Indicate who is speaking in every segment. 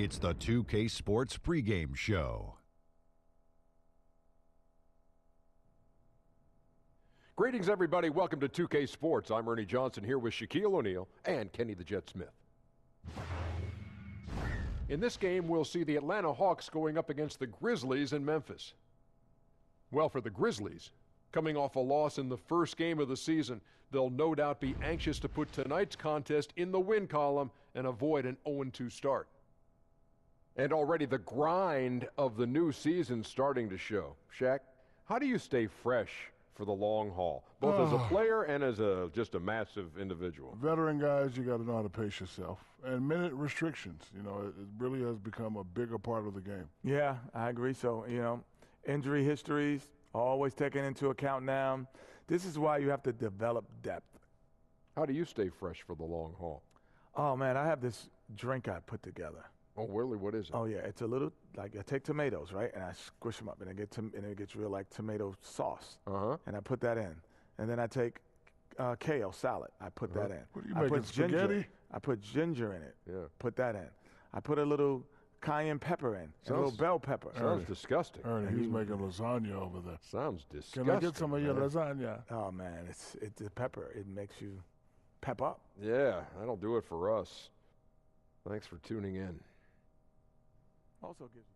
Speaker 1: It's the 2K Sports pregame show.
Speaker 2: Greetings, everybody. Welcome to 2K Sports. I'm Ernie Johnson here with Shaquille O'Neal and Kenny the Jet Smith. In this game, we'll see the Atlanta Hawks going up against the Grizzlies in Memphis. Well, for the Grizzlies, coming off a loss in the first game of the season, they'll no doubt be anxious to put tonight's contest in the win column and avoid an 0-2 start. And already the grind of the new season starting to show. Shaq, how do you stay fresh for the long haul, both as a player and as just a massive individual?
Speaker 3: Veteran guys, you got to know how to pace yourself. And minute restrictions, it really has become a bigger part of the game.
Speaker 4: Yeah, I agree. So, injury histories always taken into account now. This is why you have to develop depth.
Speaker 2: How do you stay fresh for the long haul?
Speaker 4: Oh, man, I have this drink I put together.
Speaker 2: Oh, really? What is it?
Speaker 4: Oh, yeah. It's a little, I take tomatoes, right? And I squish them up, and it gets real like tomato sauce. And I put that in. And then I take kale salad. I put that in.
Speaker 3: What are you making, spaghetti?
Speaker 4: I put ginger in it.
Speaker 2: Yeah.
Speaker 4: Put that in. I put a little cayenne pepper in, a little bell pepper.
Speaker 2: Sounds disgusting.
Speaker 3: Ernie, he's making lasagna over there.
Speaker 2: Sounds disgusting.
Speaker 3: Can I get some of your lasagna?
Speaker 4: Oh, man, it's the pepper. It makes you pep up.
Speaker 2: Yeah, that'll do it for us. Thanks for tuning in.
Speaker 4: Also gives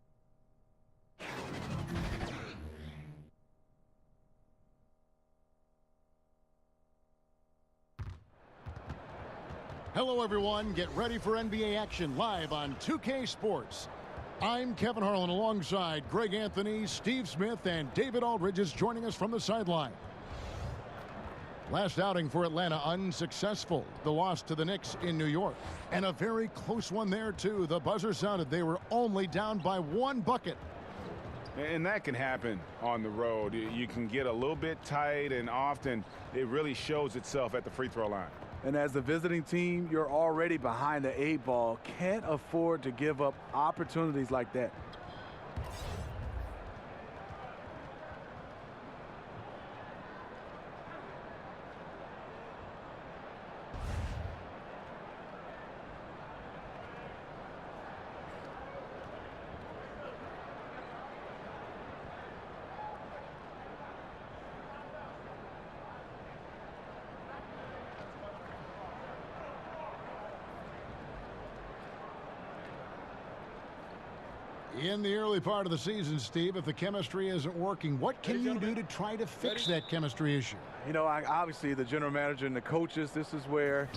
Speaker 5: Hello, everyone. Get ready for NBA action live on 2K Sports. I'm Kevin Harlan alongside Greg Anthony, Steve Smith, and David Aldridge is joining us from the sideline. Last outing for Atlanta unsuccessful. The loss to the Knicks in New York. And a very close one there, too. The buzzer sounded. They were only down by one bucket.
Speaker 6: And that can happen on the road. You can get a little bit tight, and often it really shows itself at the free throw line.
Speaker 7: And as the visiting team, you're already behind the 8 ball. Can't afford to give up opportunities like that.
Speaker 5: In the early part of the season, Steve, if the chemistry isn't working, what can you do to try to fix that chemistry issue?
Speaker 7: Obviously the general manager and the coaches, this is where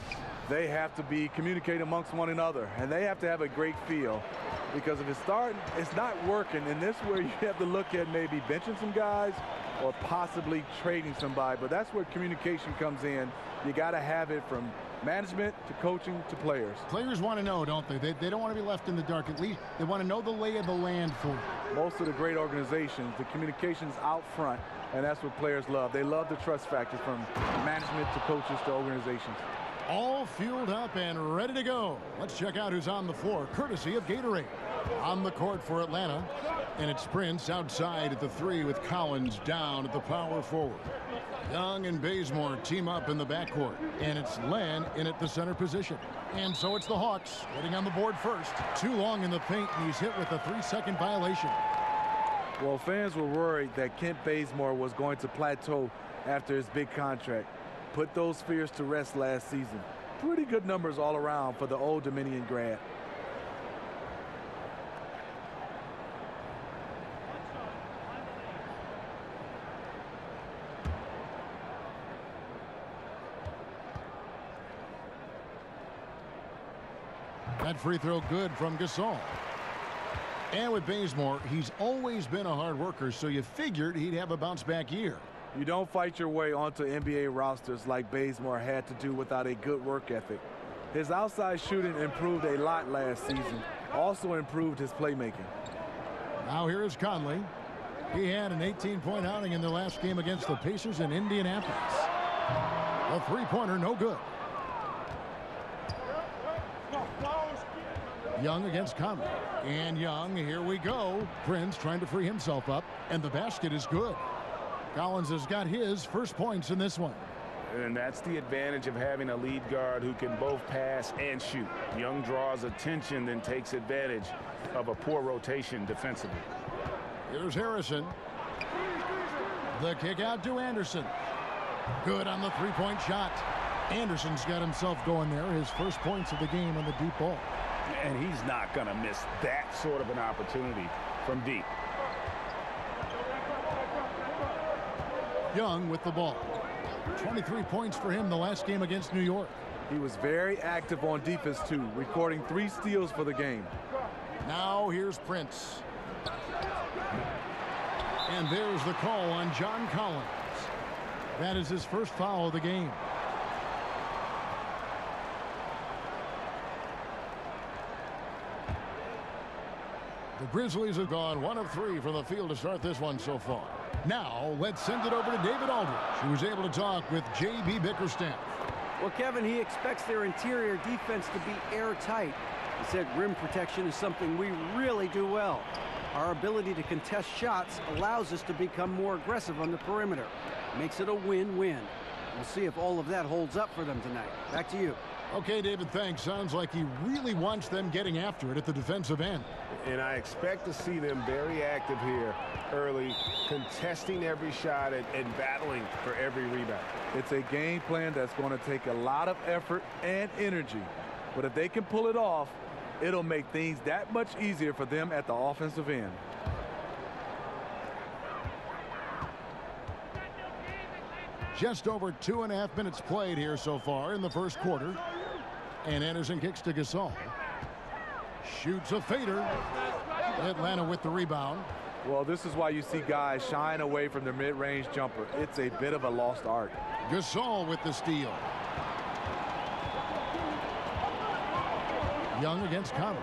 Speaker 7: they have to be communicating amongst one another, and they have to have a great feel, because if it's not working, and this is where you have to look at maybe benching some guys or possibly trading somebody. But that's where communication comes in. You got to have it from management to coaching to players.
Speaker 5: Players want to know, don't they? They don't want to be left in the dark. At least they want to know the lay of the land for it.
Speaker 7: Most of the great organizations, the communication's out front, and that's what players love. They love the trust factor from management to coaches to organizations.
Speaker 5: All fueled up and ready to go. Let's check out who's on the floor, courtesy of Gatorade. On the court for Atlanta, and it's Prince outside at the 3 with Collins down at the power forward. Young and Bazemore team up in the backcourt, and it's Len in at the center position. And so it's the Hawks getting on the board first. Too long in the paint, and he's hit with a 3-second violation.
Speaker 7: Well, fans were worried that Kent Bazemore was going to plateau after his big contract. Put those fears to rest last season. Pretty good numbers all around for the Old Dominion grad.
Speaker 5: That free throw good from Gasol. And with Bazemore, he's always been a hard worker, so you figured he'd have a bounce-back year.
Speaker 7: You don't fight your way onto NBA rosters like Bazemore had to do without a good work ethic. His outside shooting improved a lot last season, also improved his playmaking.
Speaker 5: Now here is Conley. He had an 18-point outing in their last game against the Pacers in Indianapolis. A three-pointer, no good. Young against Conley. And Young, here we go. Prince trying to free himself up, and the basket is good. Collins has got his first points in this one.
Speaker 6: And that's the advantage of having a lead guard who can both pass and shoot. Young draws attention, then takes advantage of a poor rotation defensively.
Speaker 5: Here's Harrison. The kick out to Anderson. Good on the three-point shot. Anderson's got himself going there. His first points of the game on the deep ball.
Speaker 6: And he's not going to miss that sort of an opportunity from deep.
Speaker 5: Young with the ball. 23 points for him the last game against New York.
Speaker 7: He was very active on defense, too, recording 3 steals for the game.
Speaker 5: Now here's Prince. And there's the call on John Collins. That is his first foul of the game. The Grizzlies have gone 1 of 3 from the field to start this one so far. Now, let's send it over to David Aldridge, who was able to talk with J.B. Bickerstaff.
Speaker 8: Well, Kevin, he expects their interior defense to be airtight. He said rim protection is something we really do well. Our ability to contest shots allows us to become more aggressive on the perimeter. Makes it a win-win. We'll see if all of that holds up for them tonight. Back to you.
Speaker 5: Okay, David, thanks. Sounds like he really wants them getting after it at the defensive end.
Speaker 6: And I expect to see them very active here early, contesting every shot and battling for every rebound.
Speaker 7: It's a game plan that's going to take a lot of effort and energy. But if they can pull it off, it'll make things that much easier for them at the offensive end.
Speaker 5: Just over 2.5 minutes played here so far in the first quarter. And Anderson kicks to Gasol. Shoots a fader. Atlanta with the rebound.
Speaker 7: Well, this is why you see guys shying away from their mid-range jumper. It's a bit of a lost art.
Speaker 5: Gasol with the steal. Young against Conley.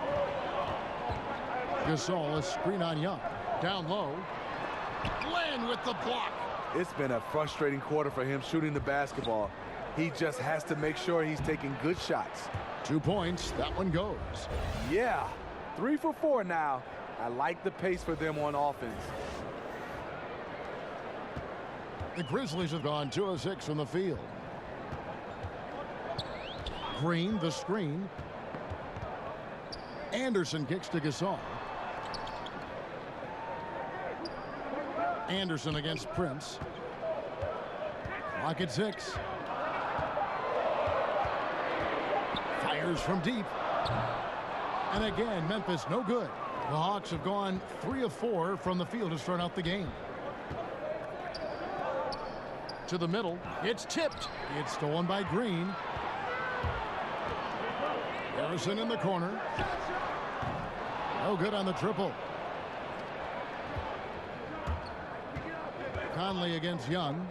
Speaker 5: Gasol, a screen on Young. Down low. Land with the block.
Speaker 7: It's been a frustrating quarter for him shooting the basketball. He just has to make sure he's taking good shots.
Speaker 5: 2 points. That one goes.
Speaker 7: Yeah, 3 for 4 now. I like the pace for them on offense.
Speaker 5: The Grizzlies have gone 2 of 6 from the field. Green, the screen. Anderson kicks to Gasol. Anderson against Prince. Clock at 6. Fires from deep. And again, Memphis no good. The Hawks have gone 3 of 4 from the field to start out the game. To the middle. It's tipped. It's stolen by Green. Harrison in the corner. No good on the triple. Conley against Young.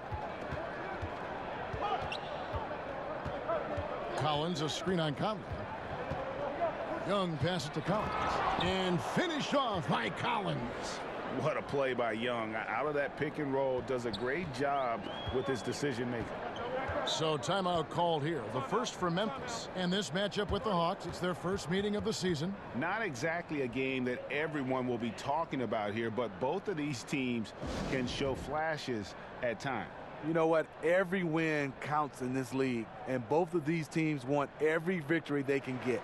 Speaker 5: Collins, a screen on Conley. Young passes to Collins. And finished off by Collins.
Speaker 6: What a play by Young. Out of that pick and roll, does a great job with his decision making.
Speaker 5: So timeout called here. The first for Memphis. And this matchup with the Hawks, it's their first meeting of the season.
Speaker 6: Not exactly a game that everyone will be talking about here, but both of these teams can show flashes at times.
Speaker 7: You know what? Every win counts in this league, and both of these teams want every victory they can get.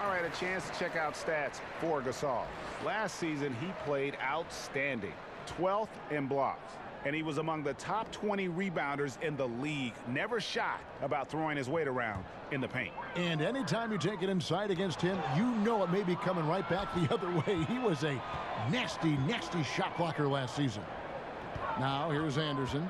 Speaker 6: All right, a chance to check out stats for Gasol. Last season, he played outstanding. 12th in blocks. And he was among the top 20 rebounders in the league. Never shy about throwing his weight around in the paint.
Speaker 5: And anytime you take it inside against him, you know it may be coming right back the other way. He was a nasty, nasty shot blocker last season. Now, here's Anderson.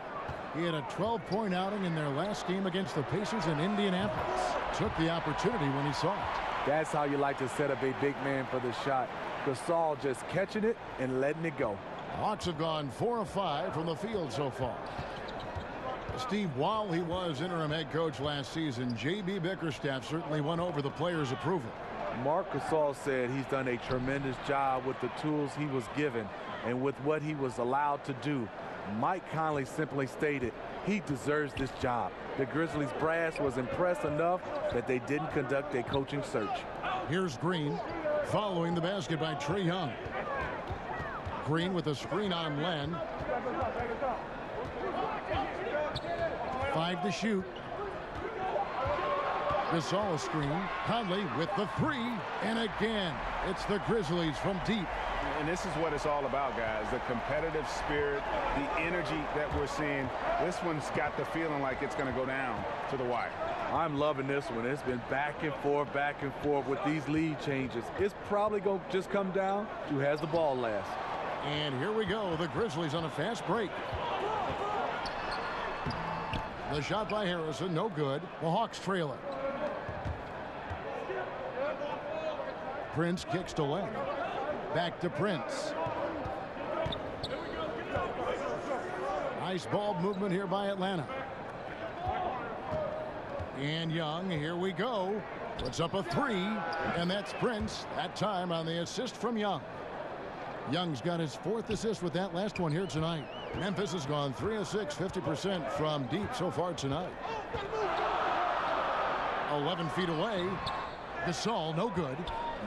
Speaker 5: He had a 12-point outing in their last game against the Pacers in Indianapolis. Took the opportunity when he saw it.
Speaker 7: That's how you like to set up a big man for the shot. Gasol just catching it and letting it go.
Speaker 5: Hawks have gone 4 of 5 from the field so far. Steve, while he was interim head coach last season, J.B. Bickerstaff certainly won over the players' approval.
Speaker 7: Marc Gasol said he's done a tremendous job with the tools he was given and with what he was allowed to do. Mike Conley simply stated he deserves this job. The Grizzlies brass was impressed enough that they didn't conduct a coaching search.
Speaker 5: Here's Green following the basket by Trae Young. Green with a screen on Len. 5 to shoot. Gasol screen. Conley with the 3. And again, it's the Grizzlies from deep.
Speaker 6: And this is what it's all about, guys. The competitive spirit, the energy that we're seeing. This one's got the feeling like it's going to go down to the wire.
Speaker 7: I'm loving this one. It's been back and forth with these lead changes. It's probably going to just come down to who has the ball last.
Speaker 5: And here we go. The Grizzlies on a fast break. The shot by Harrison, no good. The Hawks trail it. Prince kicks to Len. Back to Prince. Nice ball movement here by Atlanta. And Young, here we go. Puts up a 3, and that's Prince. That time on the assist from Young. Young's got his 4th assist with that last one here tonight. Memphis has gone 3 of 6, 50% from deep so far tonight. 11 feet away. Gasol, no good.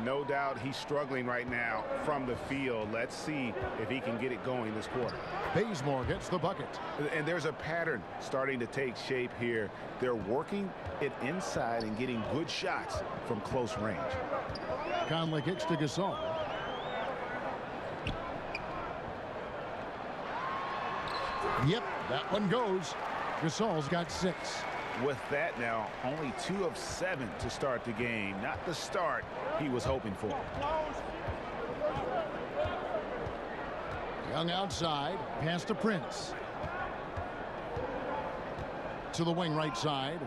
Speaker 6: No doubt he's struggling right now from the field. Let's see if he can get it going this quarter.
Speaker 5: Bazemore gets the bucket.
Speaker 6: And there's a pattern starting to take shape here. They're working it inside and getting good shots from close range.
Speaker 5: Conley kicks to Gasol. Yep, that one goes. Gasol's got 6.
Speaker 6: With that now, only 2 of 7 to start the game. Not the start he was hoping for.
Speaker 5: Young outside, pass to Prince. To the wing right side.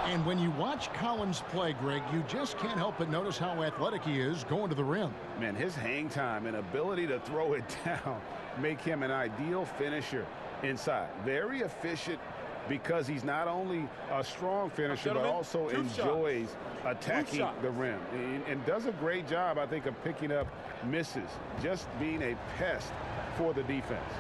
Speaker 5: And when you watch Collins play, Greg, you just can't help but notice how athletic he is going to the rim.
Speaker 6: Man, his hang time and ability to throw it down make him an ideal finisher inside. Very efficient because he's not only a strong finisher, but also enjoys attacking the rim. And does a great job, I think, of picking up misses, just being a pest for the defense.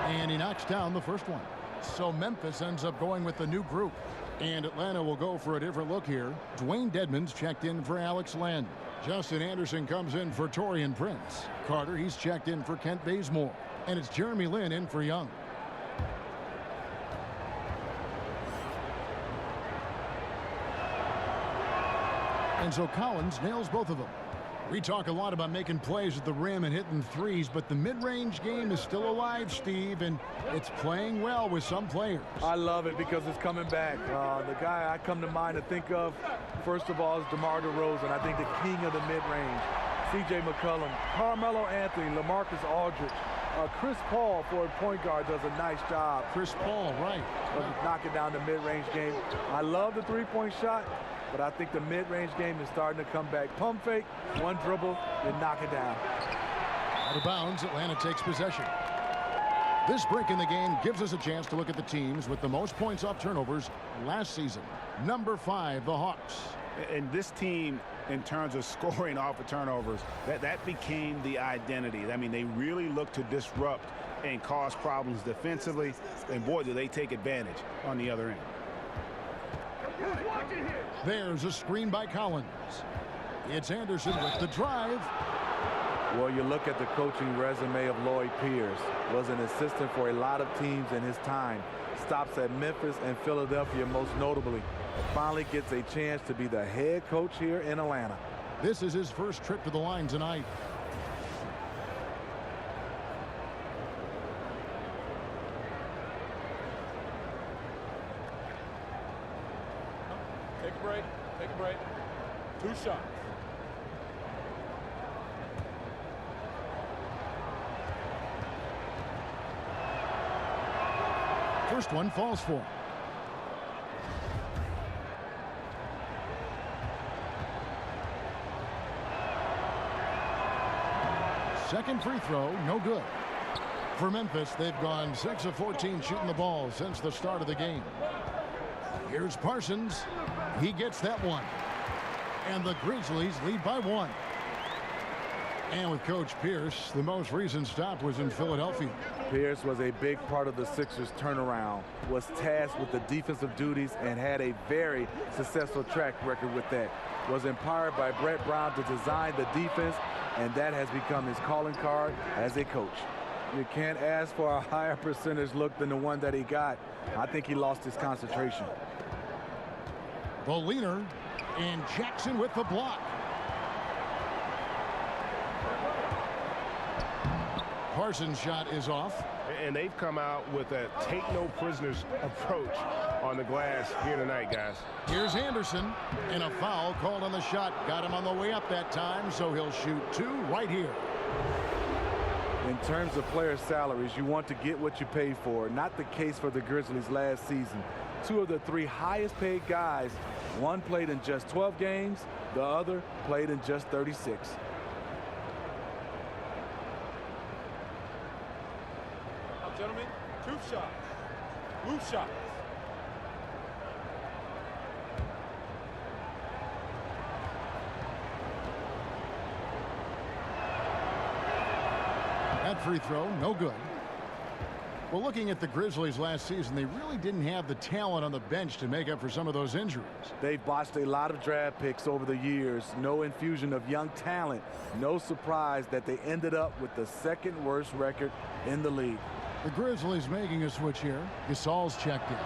Speaker 5: And he knocks down the first one. So Memphis ends up going with the new group. And Atlanta will go for a different look here. Dwayne Dedmon's checked in for Alex Len. Justin Anderson comes in for Taurean Prince. Carter, he's checked in for Kent Bazemore. And it's Jeremy Lin in for Young. And so Collins nails both of them. We talk a lot about making plays at the rim and hitting threes, but the mid-range game is still alive, Steve, and it's playing well with some players.
Speaker 7: I love it because it's coming back. The guy I come to mind to think of, first of all, is DeMar DeRozan. I think the king of the mid-range. C.J. McCollum, Carmelo Anthony, LaMarcus Aldridge. Chris Paul, for a point guard, does a nice job.
Speaker 5: Chris Paul, right.
Speaker 7: Knocking down the mid-range game. I love the three-point shot, but I think the mid-range game is starting to come back. Pump fake, one dribble, then knock it down.
Speaker 5: Out of bounds, Atlanta takes possession. This break in the game gives us a chance to look at the teams with the most points off turnovers last season. Number 5, the Hawks.
Speaker 6: And this team, in terms of scoring off of turnovers, that became the identity. I mean, they really look to disrupt and cause problems defensively, and boy, do they take advantage on the other end.
Speaker 5: There's a screen by Collins. It's Anderson with the drive.
Speaker 7: Well, you look at the coaching resume of Lloyd Pierce. Was an assistant for a lot of teams in his time. Stops at Memphis and Philadelphia most notably. Finally gets a chance to be the head coach here in Atlanta.
Speaker 5: This is his first trip to the line tonight.
Speaker 9: Take a break. Take a break. 2 shots.
Speaker 5: First one falls for him. Second free throw, no good. For Memphis, they've gone 6 of 14 shooting the ball since the start of the game. Here's Parsons. He gets that one. And the Grizzlies lead by 1. And with Coach Pierce, the most recent stop was in Philadelphia.
Speaker 7: Pierce was a big part of the Sixers' turnaround, was tasked with the defensive duties, and had a very successful track record with that. Was empowered by Brett Brown to design the defense, and that has become his calling card as a coach. You can't ask for a higher percentage look than the one that he got. I think he lost his concentration.
Speaker 5: The leaner, and Jackson with the block. Parsons' shot is off.
Speaker 10: And they've come out with a take-no-prisoners approach on the glass here tonight, guys.
Speaker 5: Here's Anderson, and a foul called on the shot. Got him on the way up that time, so he'll shoot 2 right here.
Speaker 7: In terms of player salaries, you want to get what you pay for. Not the case for the Grizzlies last season. 2 of the 3 highest paid guys, one played in just 12 games, the other played in just 36.
Speaker 9: Gentlemen, 2 shots. Loose shots.
Speaker 5: That free throw, no good. Well, looking at the Grizzlies last season, they really didn't have the talent on the bench to make up for some of those injuries.
Speaker 7: They've botched a lot of draft picks over the years. No infusion of young talent. No surprise that they ended up with the 2nd worst record in the league.
Speaker 5: The Grizzlies making a switch here. Gasol's checked in.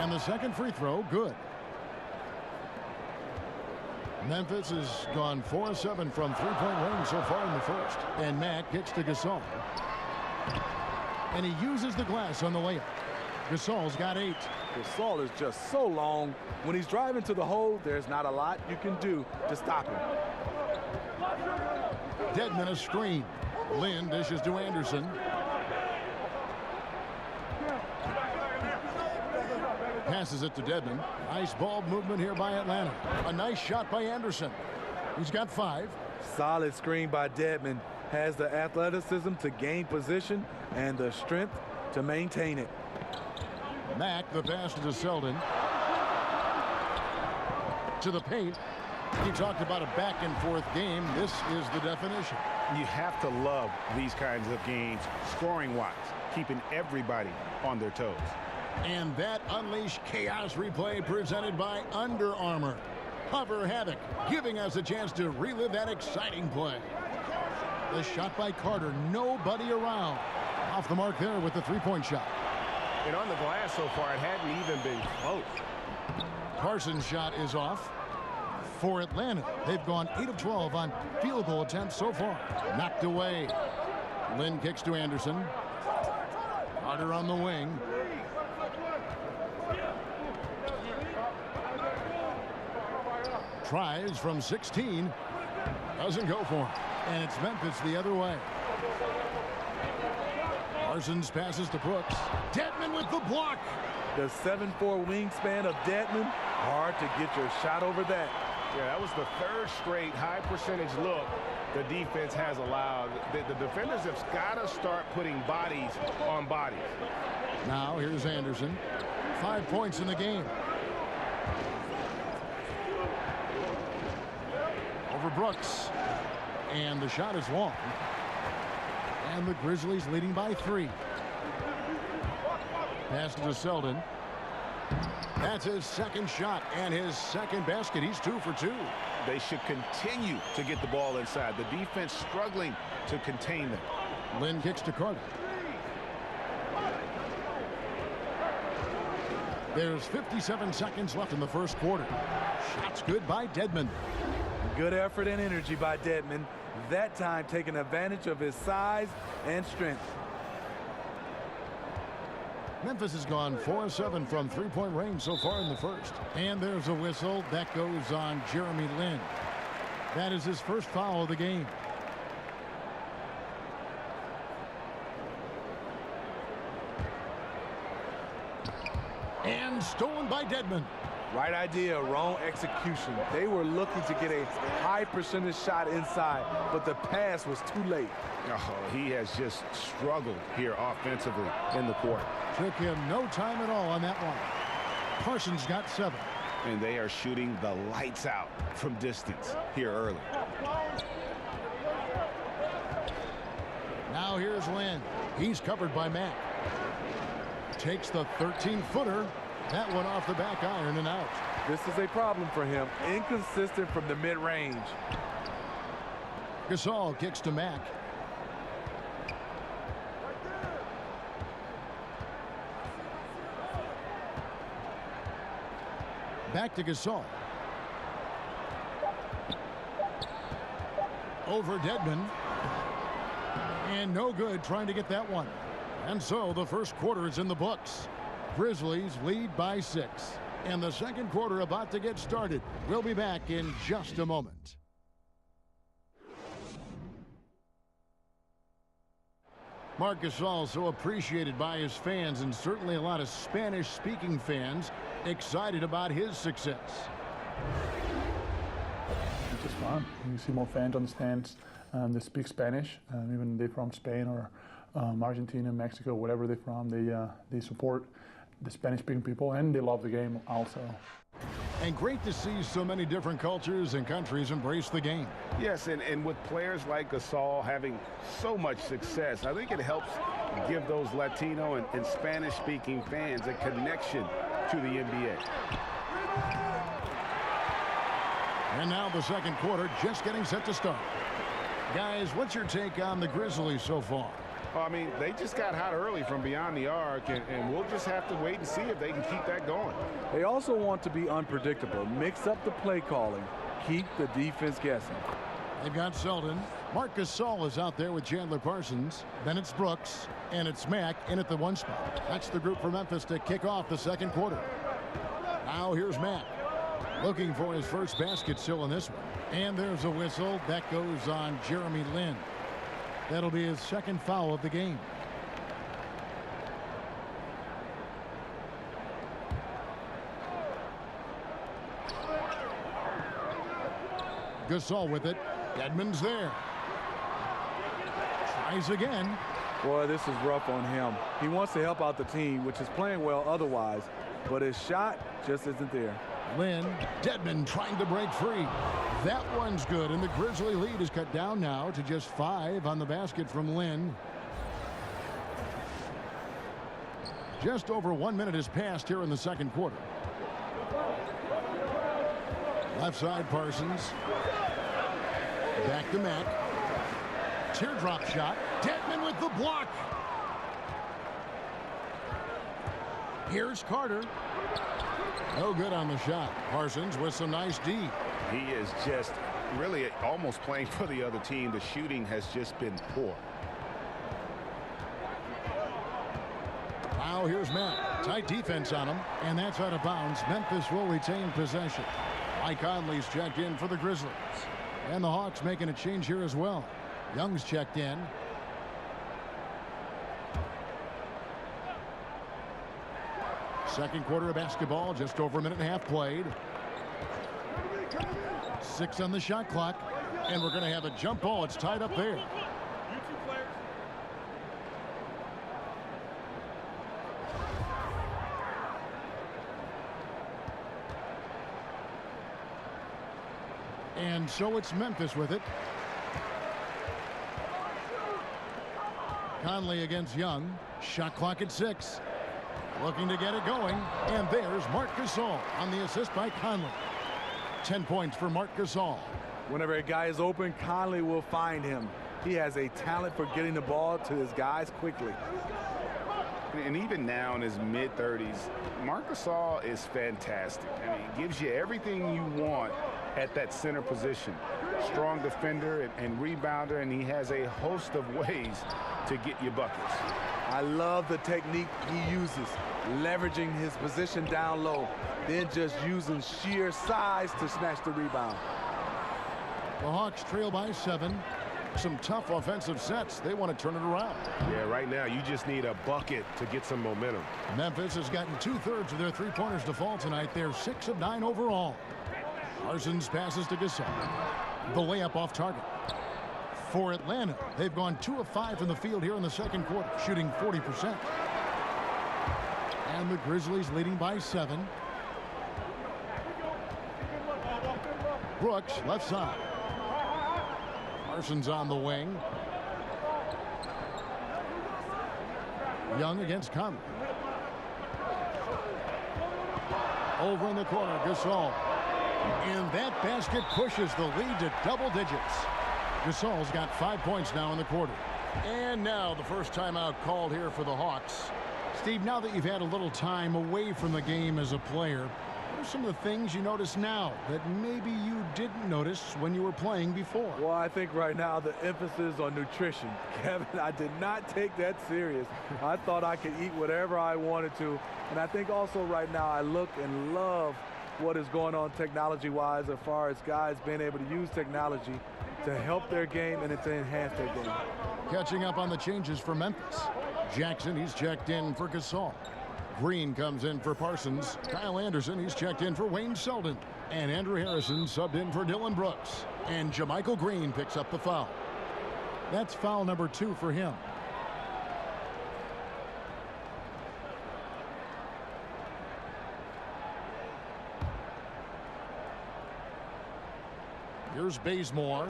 Speaker 5: And the second free throw, good. Memphis has gone 4 of 7 from three-point range so far in the first. And Matt kicks to Gasol. And he uses the glass on the layup. Gasol's got 8.
Speaker 7: Gasol is just so long. When he's driving to the hole, there's not a lot you can do to stop him.
Speaker 5: Dedmon a screen. Lynn dishes to Anderson. Passes it to Dedmon. Nice ball movement here by Atlanta. A nice shot by Anderson. He's got 5.
Speaker 7: Solid screen by Dedmon. Has the athleticism to gain position and the strength to maintain it.
Speaker 5: Mack, the pass to Selden. To the paint. He talked about a back-and-forth game. This is the definition.
Speaker 10: You have to love these kinds of games, scoring-wise, keeping everybody on their toes.
Speaker 5: And that Unleash Chaos replay presented by Under Armour. Hover Havoc, giving us a chance to relive that exciting play. The shot by Carter, nobody around. Off the mark there with the three-point shot.
Speaker 10: And on the glass so far, it hadn't even been close.
Speaker 5: Parsons' shot is off. For Atlanta, they've gone 8 of 12 on field goal attempts so far. Knocked away. Lynn kicks to Anderson. Carter on the wing. Tries from 16. Doesn't go for him. And it's Memphis the other way. Parsons passes to Brooks. Dedmon with the block.
Speaker 7: The 7'4" wingspan of Dedmon. Hard to get your shot over that.
Speaker 10: Yeah, that was the 3rd straight high percentage look the defense has allowed. The defenders have got to start putting bodies on bodies.
Speaker 5: Now here's Anderson. 5 points in the game. Over Brooks. And the shot is long. And the Grizzlies leading by 3. Pass to Selden. That's his 2nd shot and his 2nd basket. He's 2 for 2.
Speaker 10: They should continue to get the ball inside. The defense struggling to contain them.
Speaker 5: Lynn kicks to Carter. There's 57 seconds left in the first quarter. Shots good by Dedmon.
Speaker 7: Good effort and energy by Dedmon. That time taking advantage of his size and strength.
Speaker 5: Memphis has gone 4 of 7 from three-point range so far in the first. And there's a whistle that goes on Jeremy Lin. That is his first foul of the game. And stolen by Dedmon.
Speaker 7: Right idea, wrong execution. They were looking to get a high percentage shot inside, but the pass was too late.
Speaker 10: Oh, he has just struggled here offensively in the court.
Speaker 5: Took him no time at all on that one. Parsons got 7.
Speaker 10: And they are shooting the lights out from distance here early.
Speaker 5: Now here's Lynn. He's covered by Mack. Takes the 13-footer. That one off the back iron and out.
Speaker 7: This is a problem for him. Inconsistent from the mid-range.
Speaker 5: Gasol kicks to Mack. Back to Gasol. Over Dedmon. And no good trying to get that one. And so the first quarter is in the books. Grizzlies lead by 6. And the second quarter about to get started. We'll be back in just a moment. Marc Gasol so appreciated by his fans, and certainly a lot of Spanish-speaking fans excited about his success.
Speaker 11: It's just fun. You see more fans on the stands that speak Spanish, even they're from Spain or Argentina, Mexico, whatever they're from. They support the Spanish-speaking people, and they love the game also.
Speaker 5: And great to see so many different cultures and countries embrace the game.
Speaker 10: Yes, and with players like Gasol having so much success, I think it helps give those Latino and Spanish-speaking fans a connection to the NBA.
Speaker 5: And now the second quarter just getting set to start. Guys, what's your take on the Grizzlies so far?
Speaker 10: I mean, they just got hot early from beyond the arc, and we'll just have to wait and see if they can keep that going.
Speaker 7: They also want to be unpredictable. Mix up the play calling. Keep the defense guessing.
Speaker 5: They've got Selden. Marc Gasol is out there with Chandler Parsons. Then it's Brooks, and it's Mack in at the 1 spot. That's the group for Memphis to kick off the second quarter. Now here's Mack. Looking for his first basket still in this one. And there's a whistle. That goes on Jeremy Lin. That'll be his second foul of the game. Gasol with it. Dedmon's there. Tries again.
Speaker 7: Boy, this is rough on him. He wants to help out the team, which is playing well otherwise, but his shot just isn't there.
Speaker 5: Lynn, Dedmon trying to break free. That one's good, and the Grizzly lead is cut down now to just 5 on the basket from Lynn. Just over 1 minute has passed here in the second quarter. Left side Parsons. Back to Mack. Teardrop shot. Dedmon with the block. Here's Carter. No good on the shot. Parsons with some nice D.
Speaker 10: He is just really almost playing for the other team. The shooting has just been poor.
Speaker 5: Now here's Mack. Tight defense on him, and that's out of bounds. Memphis will retain possession. Mike Conley's checked in for the Grizzlies. And the Hawks making a change here as well. Young's checked in. Second quarter of basketball, just over a minute and a half played. 6 on the shot clock, and we're going to have a jump ball. It's tied up there. And so it's Memphis with it. Conley against Young. Shot clock at 6. Looking to get it going. And there's Marc Gasol on the assist by Conley. 10 points for Marc Gasol.
Speaker 7: Whenever a guy is open, Conley will find him. He has a talent for getting the ball to his guys quickly.
Speaker 10: And even now in his mid-30s, Marc Gasol is fantastic. I mean, he gives you everything you want at that center position. Strong defender and rebounder, and he has a host of ways to get you buckets.
Speaker 7: I love the technique he uses, leveraging his position down low, then just using sheer size to snatch the rebound.
Speaker 5: The Hawks trail by 7. Some tough offensive sets. They want to turn it around.
Speaker 10: Yeah, right now you just need a bucket to get some momentum.
Speaker 5: Memphis has gotten 2/3 of their three-pointers to fall tonight. They're 6 of 9 overall. Parsons passes to Gasol. The layup off target. For Atlanta, they've gone 2 of 5 from the field here in the second quarter, shooting 40%. And the Grizzlies leading by 7. Brooks, left side. Parsons on the wing. Young against Conley. Over in the corner, Gasol. And that basket pushes the lead to double digits. Gasol's got 5 points now in the quarter. And now the first timeout called here for the Hawks. Steve, now that you've had a little time away from the game as a player, what are some of the things you notice now that maybe you didn't notice when you were playing before?
Speaker 7: Well, I think right now the emphasis on nutrition. Kevin, I did not take that serious. I thought I could eat whatever I wanted to. And I think also right now I look and love what is going on technology-wise as far as guys being able to use technology to help their game and to enhance their game.
Speaker 5: Catching up on the changes for Memphis. Jackson, he's checked in for Gasol. Green comes in for Parsons. Kyle Anderson, he's checked in for Wayne Selden. And Andrew Harrison subbed in for Dylan Brooks. And JaMychal Green picks up the foul. That's foul number 2 for him. Here's Bazemore.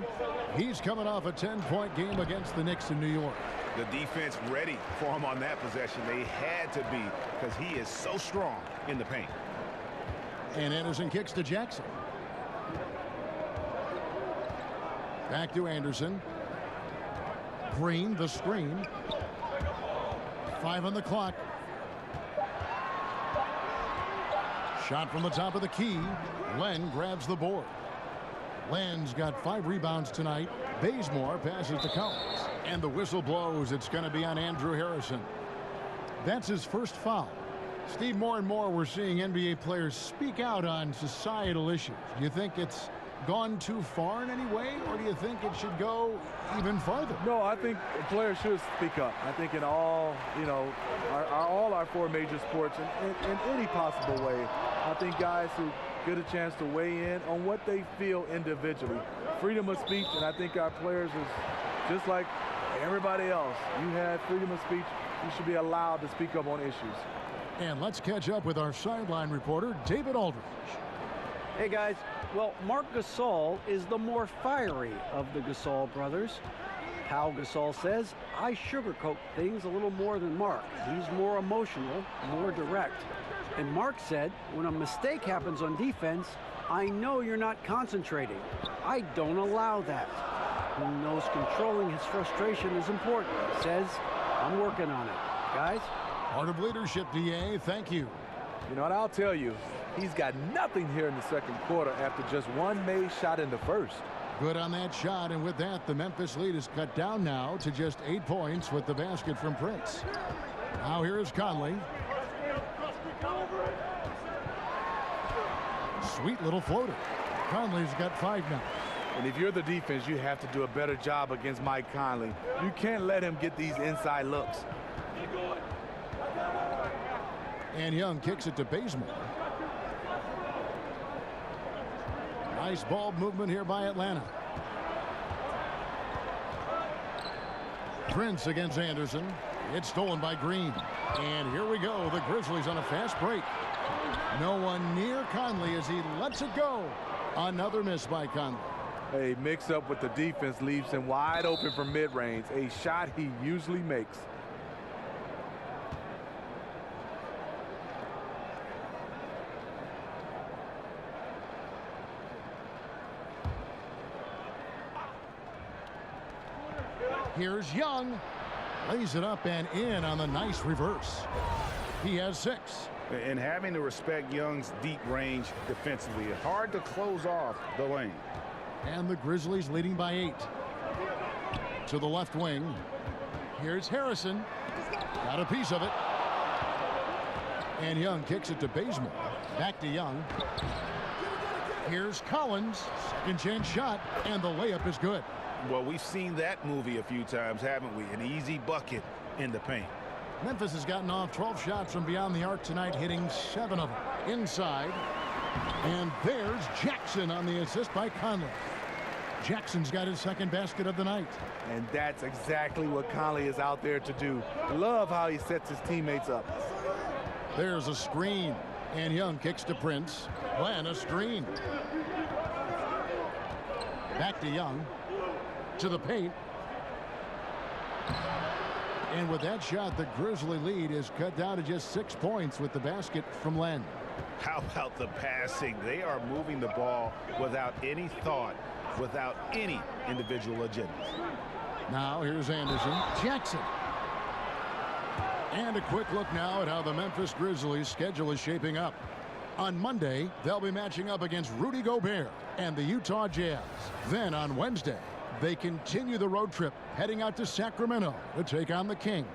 Speaker 5: He's coming off a 10-point game against the Knicks in New York.
Speaker 10: The defense ready for him on that possession. They had to be, because he is so strong in the paint.
Speaker 5: And Anderson kicks to Jackson. Back to Anderson. Green, the screen. 5 on the clock. Shot from the top of the key. Len grabs the board. Len's got 5 rebounds tonight. Bazemore passes to Collins. And the whistle blows. It's going to be on Andrew Harrison. That's his first foul. Steve, more and more we're seeing NBA players speak out on societal issues. Do you think it's gone too far in any way, or do you think it should go even farther?
Speaker 7: No, I think players should speak up. I think in all, all our 4 major sports, in any possible way, I think guys who get a chance to weigh in on what they feel individually. Freedom of speech, and I think our players is just like everybody else. You have freedom of speech. You should be allowed to speak up on issues.
Speaker 5: And let's catch up with our sideline reporter, David Aldridge.
Speaker 8: Hey, guys. Well, Marc Gasol is the more fiery of the Gasol brothers. Pau Gasol says, I sugarcoat things a little more than Marc. He's more emotional, more direct. And Marc said, when a mistake happens on defense, I know you're not concentrating. I don't allow that. He knows controlling his frustration is important. He says, I'm working on it. Guys?
Speaker 5: Part of leadership, DA. Thank you.
Speaker 7: You know what, I'll tell you, he's got nothing here in the second quarter after just 1 made shot in the first.
Speaker 5: Good on that shot, and with that, the Memphis lead is cut down now to just 8 points with the basket from Prince. Now here is Conley. Sweet little floater. Conley's got 5 now.
Speaker 7: And if you're the defense, you have to do a better job against Mike Conley. You can't let him get these inside looks.
Speaker 5: And Young kicks it to Bazemore. Nice ball movement here by Atlanta. Prince against Anderson. It's stolen by Green. And here we go. The Grizzlies on a fast break. No one near Conley as he lets it go. Another miss by Conley.
Speaker 7: A mix-up with the defense leaves him wide open for mid-range, a shot he usually makes.
Speaker 5: Here's Young. Lays it up and in on the nice reverse. He has 6.
Speaker 10: And having to respect Young's deep range defensively, hard to close off the lane.
Speaker 5: And the Grizzlies leading by 8. To the left wing. Here's Harrison. Got a piece of it. And Young kicks it to Bazemore. Back to Young. Here's Collins. Second chance shot. And the layup is good.
Speaker 10: Well, we've seen that movie a few times, haven't we? An easy bucket in the paint.
Speaker 5: Memphis has gotten off 12 shots from beyond the arc tonight, hitting 7 of them. Inside. And there's Jackson on the assist by Conley. Jackson's got his second basket of the night.
Speaker 7: And that's exactly what Conley is out there to do. Love how he sets his teammates up.
Speaker 5: There's a screen. And Young kicks to Prince. Plan a screen. Back to Young. To the paint. And with that shot, the Grizzly lead is cut down to just 6 points with the basket from Len.
Speaker 6: How about the passing? They are moving the ball without any thought, without any individual agendas.
Speaker 5: Now here's Anderson. Jackson. And a quick look now at how the Memphis Grizzlies schedule is shaping up. On Monday, they'll be matching up against Rudy Gobert and the Utah Jazz. Then on Wednesday, they continue the road trip, heading out to Sacramento to take on the Kings.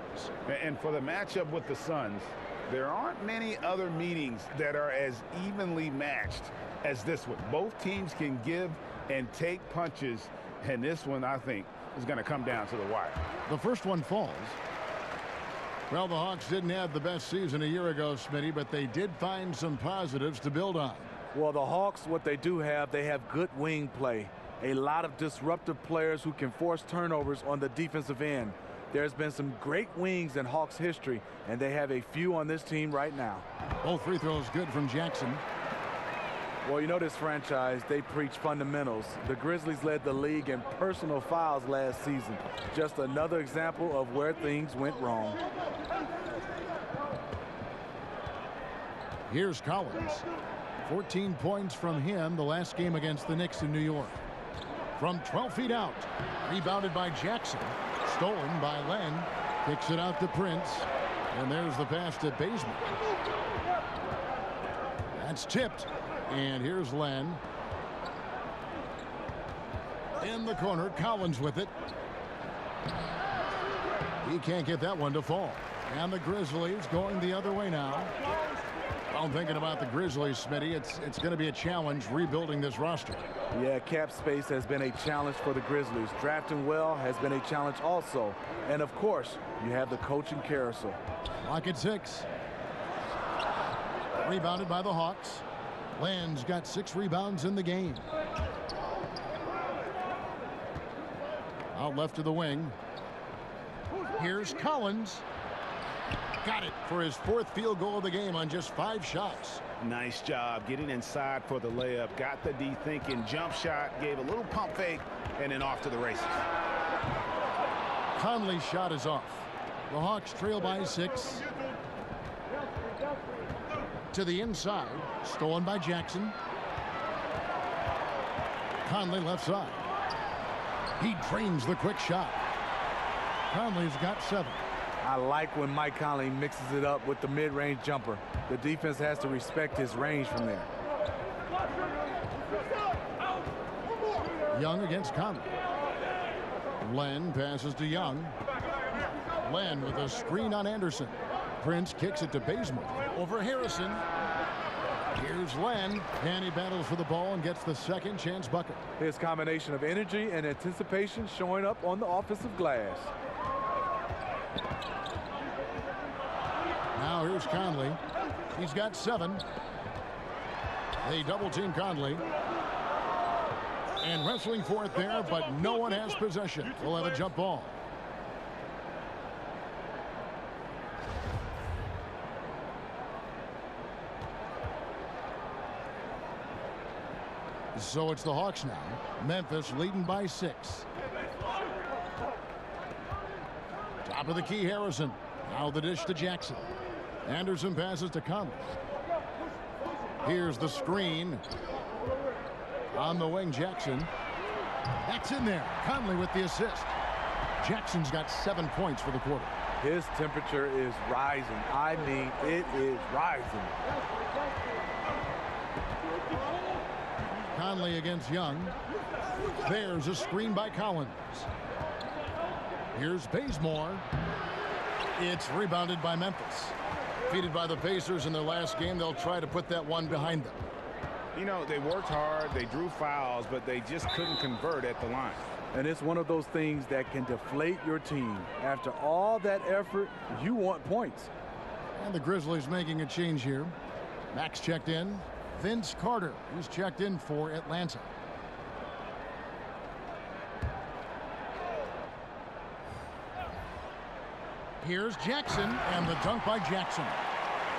Speaker 10: And for the matchup with the Suns, there aren't many other meetings that are as evenly matched as this one. Both teams can give and take punches, and this one, I think, is going to come down to the wire.
Speaker 5: The first one falls. Well, the Hawks didn't have the best season a year ago, Smitty, but they did find some positives to build on.
Speaker 7: Well, the Hawks, what they do have, they have good wing play. A lot of disruptive players who can force turnovers on the defensive end. There's been some great wings in Hawks history, and they have a few on this team right now.
Speaker 5: Both free throws good from Jackson.
Speaker 7: Well, you know this franchise, they preach fundamentals. The Grizzlies led the league in personal fouls last season. Just another example of where things went wrong.
Speaker 5: Here's Collins. 14 points from him the last game against the Knicks in New York. From 12 feet out, rebounded by Jackson, stolen by Len, kicks it out to Prince, and there's the pass to Bazemore. That's tipped, and here's Len. In the corner, Collins with it. He can't get that one to fall. And the Grizzlies going the other way now. I'm thinking about the Grizzlies, Smitty. It's going to be a challenge rebuilding this roster.
Speaker 7: Yeah, cap space has been a challenge for the Grizzlies. Drafting well has been a challenge also. And of course, you have the coaching carousel.
Speaker 5: Clock at 6. Rebounded by the Hawks. Len's got 6 rebounds in the game. Out left to the wing. Here's Collins. Got it for his 4th field goal of the game on just 5 shots.
Speaker 6: Nice job getting inside for the layup. Got the D thinking, jump shot, gave a little pump fake, and then off to the races.
Speaker 5: Conley's shot is off. The Hawks trail by 6. To the inside, stolen by Jackson. Conley left side. He drains the quick shot. Conley's got 7.
Speaker 7: I like when Mike Conley mixes it up with the mid-range jumper. The defense has to respect his range from there.
Speaker 5: Young against Conley. Len passes to Young. Len with a screen on Anderson. Prince kicks it to Bazemore. Over Harrison. Here's Len, and he battles for the ball and gets the second chance bucket.
Speaker 7: His combination of energy and anticipation showing up on the offensive glass.
Speaker 5: Now here's Conley. He's got 7. They double team Conley. And wrestling for it there, but no one has possession. We'll have a jump ball. So it's the Hawks now. Memphis leading by 6. Top of the key, Harrison. Now the dish to Jackson. Anderson passes to Conley. Here's the screen. On the wing, Jackson. That's in there. Conley with the assist. Jackson's got 7 points for the quarter.
Speaker 7: His temperature is rising. I mean, it is rising.
Speaker 5: Conley against Young. There's a screen by Collins. Here's Bazemore. It's rebounded by Memphis. Defeated by the Pacers in their last game, they'll try to put that one behind them.
Speaker 10: You know, they worked hard, they drew fouls, but they just couldn't convert at the line.
Speaker 7: And it's one of those things that can deflate your team. After all that effort, you want points.
Speaker 5: And the Grizzlies making a change here. Max checked in. Vince Carter, who's checked in for Atlanta. Here's Jackson, and the dunk by Jackson.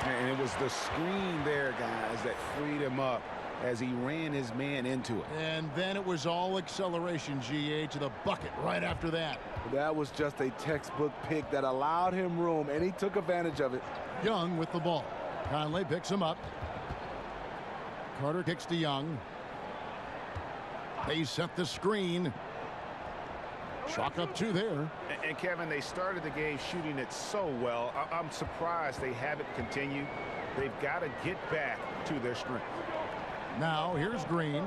Speaker 10: And it was the screen there, guys, that freed him up.
Speaker 6: as he ran his man into it.
Speaker 5: And then it was all acceleration, GA, to the bucket right after that.
Speaker 7: That was just a textbook pick that allowed him room, and he took advantage of it.
Speaker 5: Young with the ball. Conley picks him up. Carter kicks to Young. They set the screen. Chalk up 2 there.
Speaker 6: And Kevin, they started the game shooting it so well. I'm surprised they haven't continued. They've got to get back to their strength.
Speaker 5: Now here's Green.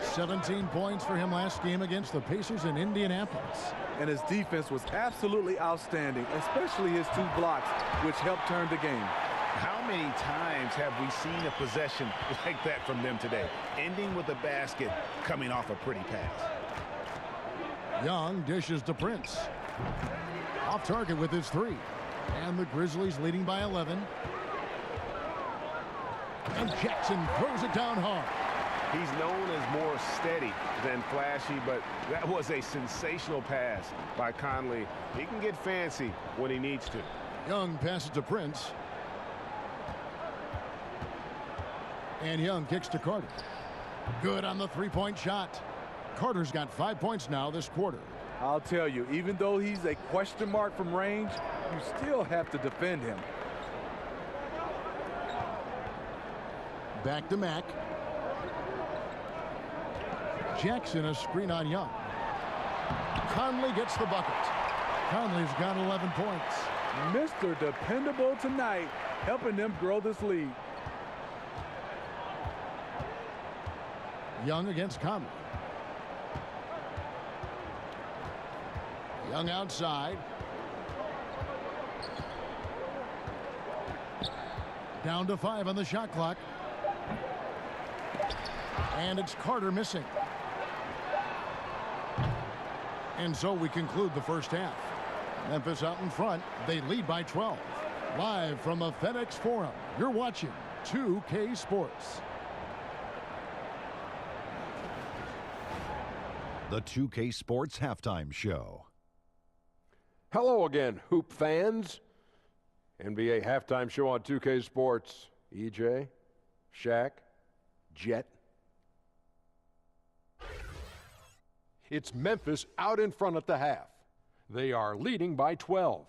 Speaker 5: 17 points for him last game against the Pacers in Indianapolis.
Speaker 7: And his defense was absolutely outstanding, especially his 2 blocks, which helped turn the game.
Speaker 6: How many times have we seen a possession like that from them today, ending with a basket coming off a pretty pass?
Speaker 5: Young dishes to Prince. Off target with his 3. And the Grizzlies leading by 11. And Jackson throws it down hard.
Speaker 6: He's known as more steady than flashy, but that was a sensational pass by Conley. He can get fancy when he needs to.
Speaker 5: Young passes to Prince. And Young kicks to Carter. Good on the 3-point shot. Carter's got 5 points now this quarter.
Speaker 7: I'll tell you, even though he's a question mark from range, you still have to defend him.
Speaker 5: Back to Mack. Jackson a screen on Young. Conley gets the bucket. Conley's got 11 points.
Speaker 7: Mr. Dependable tonight, helping them grow this lead.
Speaker 5: Young against Conley. Young outside. Down to 5 on the shot clock. And it's Carter missing. And so we conclude the first half. Memphis out in front. They lead by 12. Live from the FedEx Forum, you're watching 2K Sports.
Speaker 1: The 2K Sports Halftime Show.
Speaker 2: Hello again, Hoop fans. NBA Halftime Show on 2K Sports. EJ, Shaq, Jet. It's Memphis out in front at the half. They are leading by 12.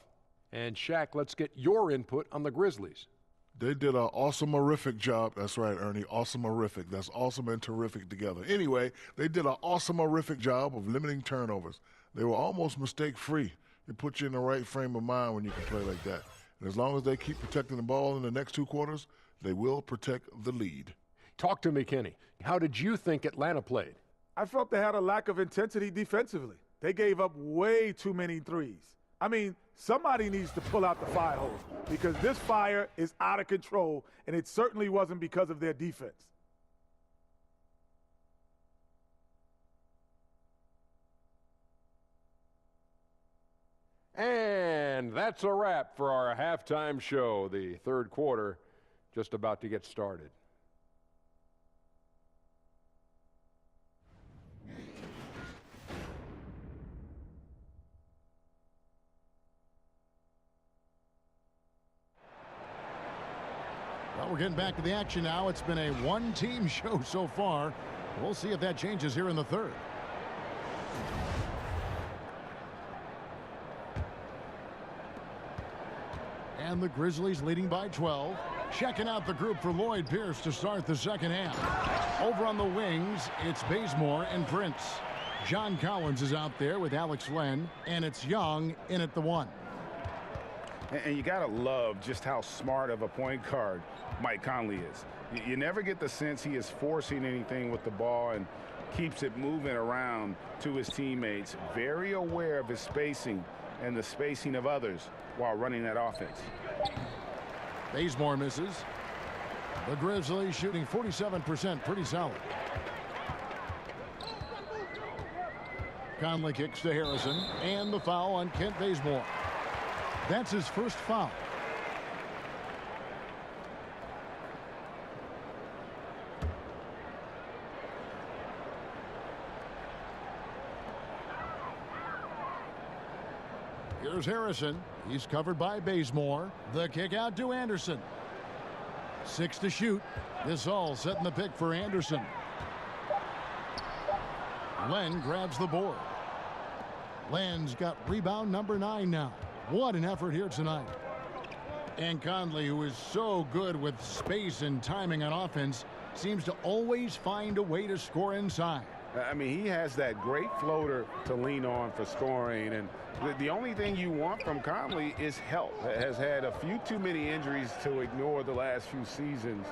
Speaker 2: And Shaq, let's get your input on the Grizzlies.
Speaker 3: They did an awesome-orific job. That's right, Ernie, awesome-orific. That's awesome and terrific together. Anyway, they did an awesome-orific job of limiting turnovers. They were almost mistake-free. It puts you in the right frame of mind when you can play like that. And as long as they keep protecting the ball in the next 2 quarters, they will protect the lead.
Speaker 2: Talk to me, Kenny. How did you think Atlanta played?
Speaker 7: I felt they had a lack of intensity defensively. They gave up way too many threes. I mean, somebody needs to pull out the fire hose because this fire is out of control, and it certainly wasn't because of their defense.
Speaker 2: And that's a wrap for our halftime show. The third quarter just about to get started.
Speaker 5: Well, we're getting back to the action now. It's been a one-team show so far. We'll see if that changes here in the third. And the Grizzlies leading by 12. Checking out the group for Lloyd Pierce to start the second half. Over on the wings, it's Bazemore and Prince. John Collins is out there with Alex Len, and it's Young in at the 1.
Speaker 6: And you got to love just how smart of a point guard Mike Conley is. You never get the sense he is forcing anything with the ball and keeps it moving around to his teammates. Very aware of his spacing and the spacing of others while running that offense.
Speaker 5: Bazemore misses. The Grizzlies shooting 47%, pretty solid. Conley kicks to Harrison, and the foul on Kent Bazemore. That's his first foul. Here's Harrison. He's covered by Bazemore. The kick out to Anderson. 6 to shoot. This all setting the pick for Anderson. Len grabs the board. Len's got rebound number 9 now. What an effort here tonight. And Conley, who is so good with space and timing on offense, seems to always find a way to score inside.
Speaker 10: I mean, he has that great floater to lean on for scoring. And the only thing you want from Conley is health. Has had a few too many injuries to ignore the last few seasons.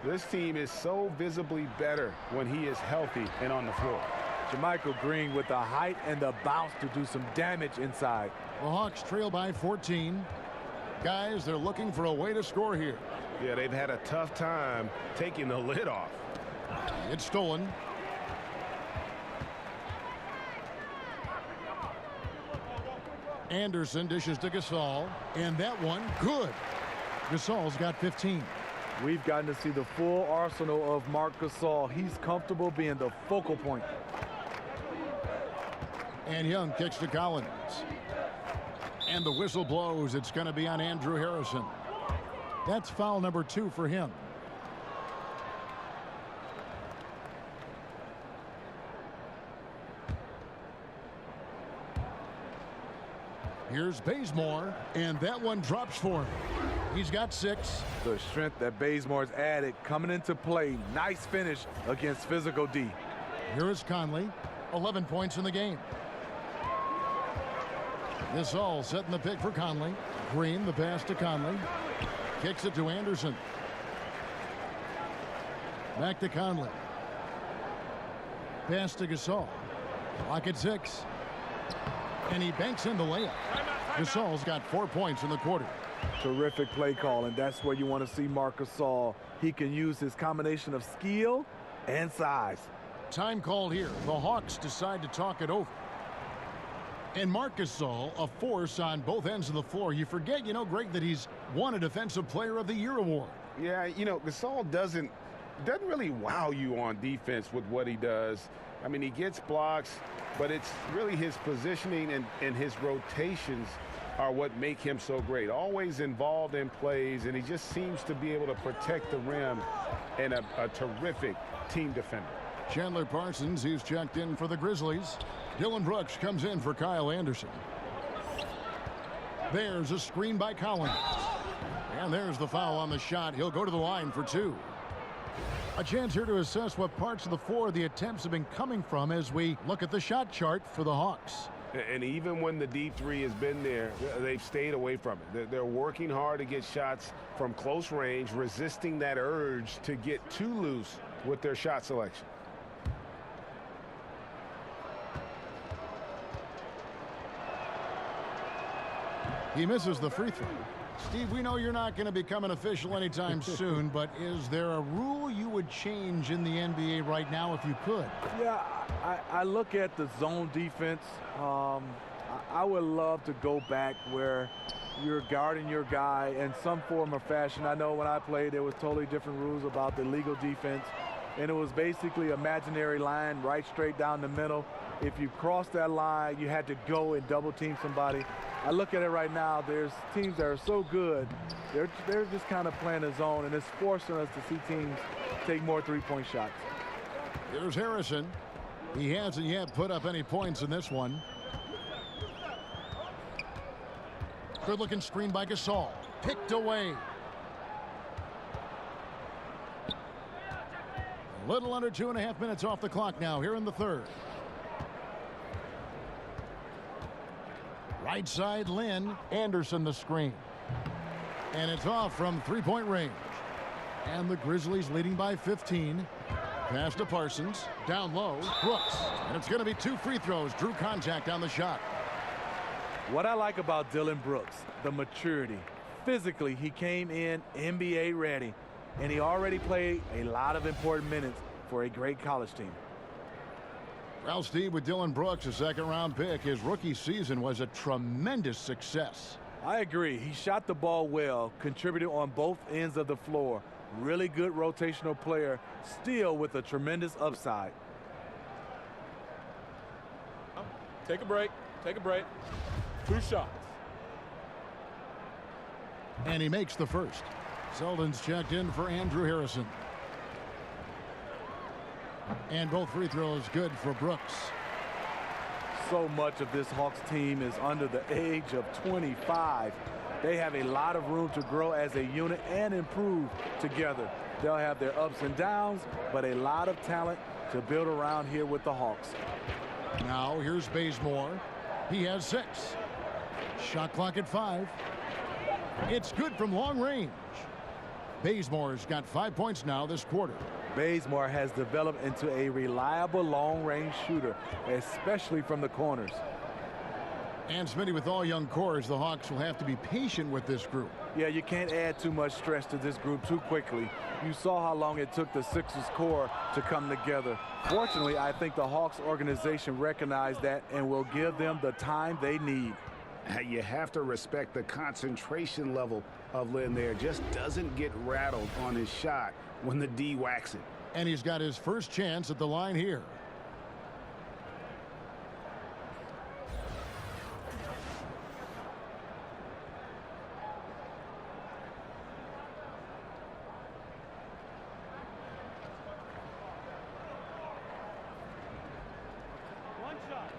Speaker 10: This team is so visibly better when he is healthy and on the floor.
Speaker 7: JaMychal Green with the height and the bounce to do some damage inside.
Speaker 5: The Hawks trail by 14. Guys, they're looking for a way to score here.
Speaker 10: Yeah, they've had a tough time taking the lid off.
Speaker 5: It's stolen. Anderson dishes to Gasol, and that one, good. Gasol's got 15.
Speaker 7: We've gotten to see the full arsenal of Marc Gasol. He's comfortable being the focal point.
Speaker 5: And Young kicks to Collins. And the whistle blows. It's going to be on Andrew Harrison. That's foul number 2 for him. Here's Bazemore, and that one drops for him. He's got 6.
Speaker 7: The strength that Bazemore's added coming into play. Nice finish against physical D.
Speaker 5: Here is Conley, 11 points in the game. This all setting the pick for Conley. Green, the pass to Conley. Kicks it to Anderson. Back to Conley. Pass to Gasol. Clock at 6. And he banks in the layup. Gasol's got 4 points in the quarter.
Speaker 7: Terrific play call, and that's where you want to see Marc Gasol. He can use his combination of skill and size.
Speaker 5: Time called here. The Hawks decide to talk it over. And Marc Gasol, a force on both ends of the floor. You forget, Greg, that he's won a Defensive Player of the Year award.
Speaker 10: Yeah, Gasol doesn't really wow you on defense with what he does. I mean, he gets blocks, but it's really his positioning and his rotations are what make him so great. Always involved in plays, and he just seems to be able to protect the rim and a terrific team defender.
Speaker 5: Chandler Parsons, he's checked in for the Grizzlies. Dylan Brooks comes in for Kyle Anderson. There's a screen by Collins. And there's the foul on the shot. He'll go to the line for 2. A chance here to assess what parts of the floor the attempts have been coming from as we look at the shot chart for the Hawks.
Speaker 10: And even when the deep 3 has been there, they've stayed away from it. They're working hard to get shots from close range, resisting that urge to get too loose with their shot selection.
Speaker 5: He misses the free throw. Steve, we know you're not going to become an official anytime soon, but is there a rule you would change in the NBA right now if you could?
Speaker 7: Yeah, I look at the zone defense. I would love to go back where you're guarding your guy in some form or fashion. I know when I played, there was totally different rules about the legal defense, and it was basically imaginary line right straight down the middle. If you crossed that line, you had to go and double team somebody. I look at it right now, there's teams that are so good, they're just kind of playing a zone, and it's forcing us to see teams take more three-point shots.
Speaker 5: Here's Harrison. He hasn't yet put up any points in this one. Good-looking screen by Gasol. Picked away. A little under 2.5 minutes off the clock now here in the third. Right side, Lynn. Anderson the screen. And it's off from three-point range. And the Grizzlies leading by 15. Pass to Parsons. Down low, Brooks. And it's going to be 2 free throws. Drew contact on the shot.
Speaker 7: What I like about Dylan Brooks, the maturity. Physically, he came in NBA ready. And he already played a lot of important minutes for a great college team.
Speaker 5: Well, Steve, with Dylan Brooks, a second-round pick, his rookie season was a tremendous success.
Speaker 7: I agree. He shot the ball well, contributed on both ends of the floor. Really good rotational player, still with a tremendous upside.
Speaker 9: Take a break. Take a break. 2 shots.
Speaker 5: And he makes the first. Selden's checked in for Andrew Harrison. And both free throws good for Brooks.
Speaker 7: So much of this Hawks team is under the age of 25. They have a lot of room to grow as a unit and improve together. They'll have their ups and downs, but a lot of talent to build around here with the Hawks.
Speaker 5: Now here's Bazemore. He has 6. Shot clock at 5. It's good from long range. Bazemore's got 5 points now this quarter.
Speaker 7: Bazemore has developed into a reliable long-range shooter, especially from the corners.
Speaker 5: And Smitty, with all young cores, the Hawks will have to be patient with this group.
Speaker 7: Yeah, you can't add too much stress to this group too quickly. You saw how long it took the Sixers core to come together. Fortunately, I think the Hawks organization recognized that and will give them the time they need.
Speaker 10: You have to respect the concentration level of Lynn there. Just doesn't get rattled on his shot when the D whacks it.
Speaker 5: And he's got his first chance at the line here.
Speaker 8: One shot.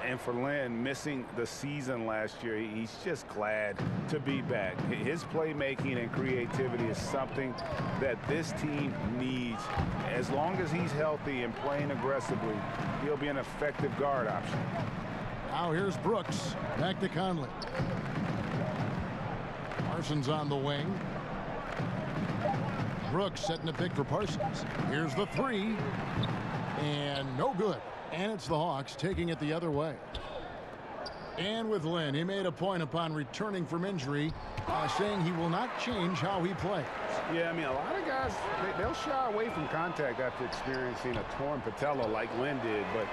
Speaker 10: And for Lynn, missing the season last year, he's just glad to be back. His playmaking and creativity is something that this team needs. As long as he's healthy and playing aggressively, he'll be an effective guard option.
Speaker 5: Now here's Brooks. Back to Conley. Parsons on the wing. Brooks setting a pick for Parsons. Here's the 3. And no good. And it's the Hawks taking it the other way. And with Lynn, he made a point upon returning from injury, saying he will not change how he plays.
Speaker 10: Yeah, I mean, a lot of guys, they'll shy away from contact after experiencing a torn patella like Lynn did, but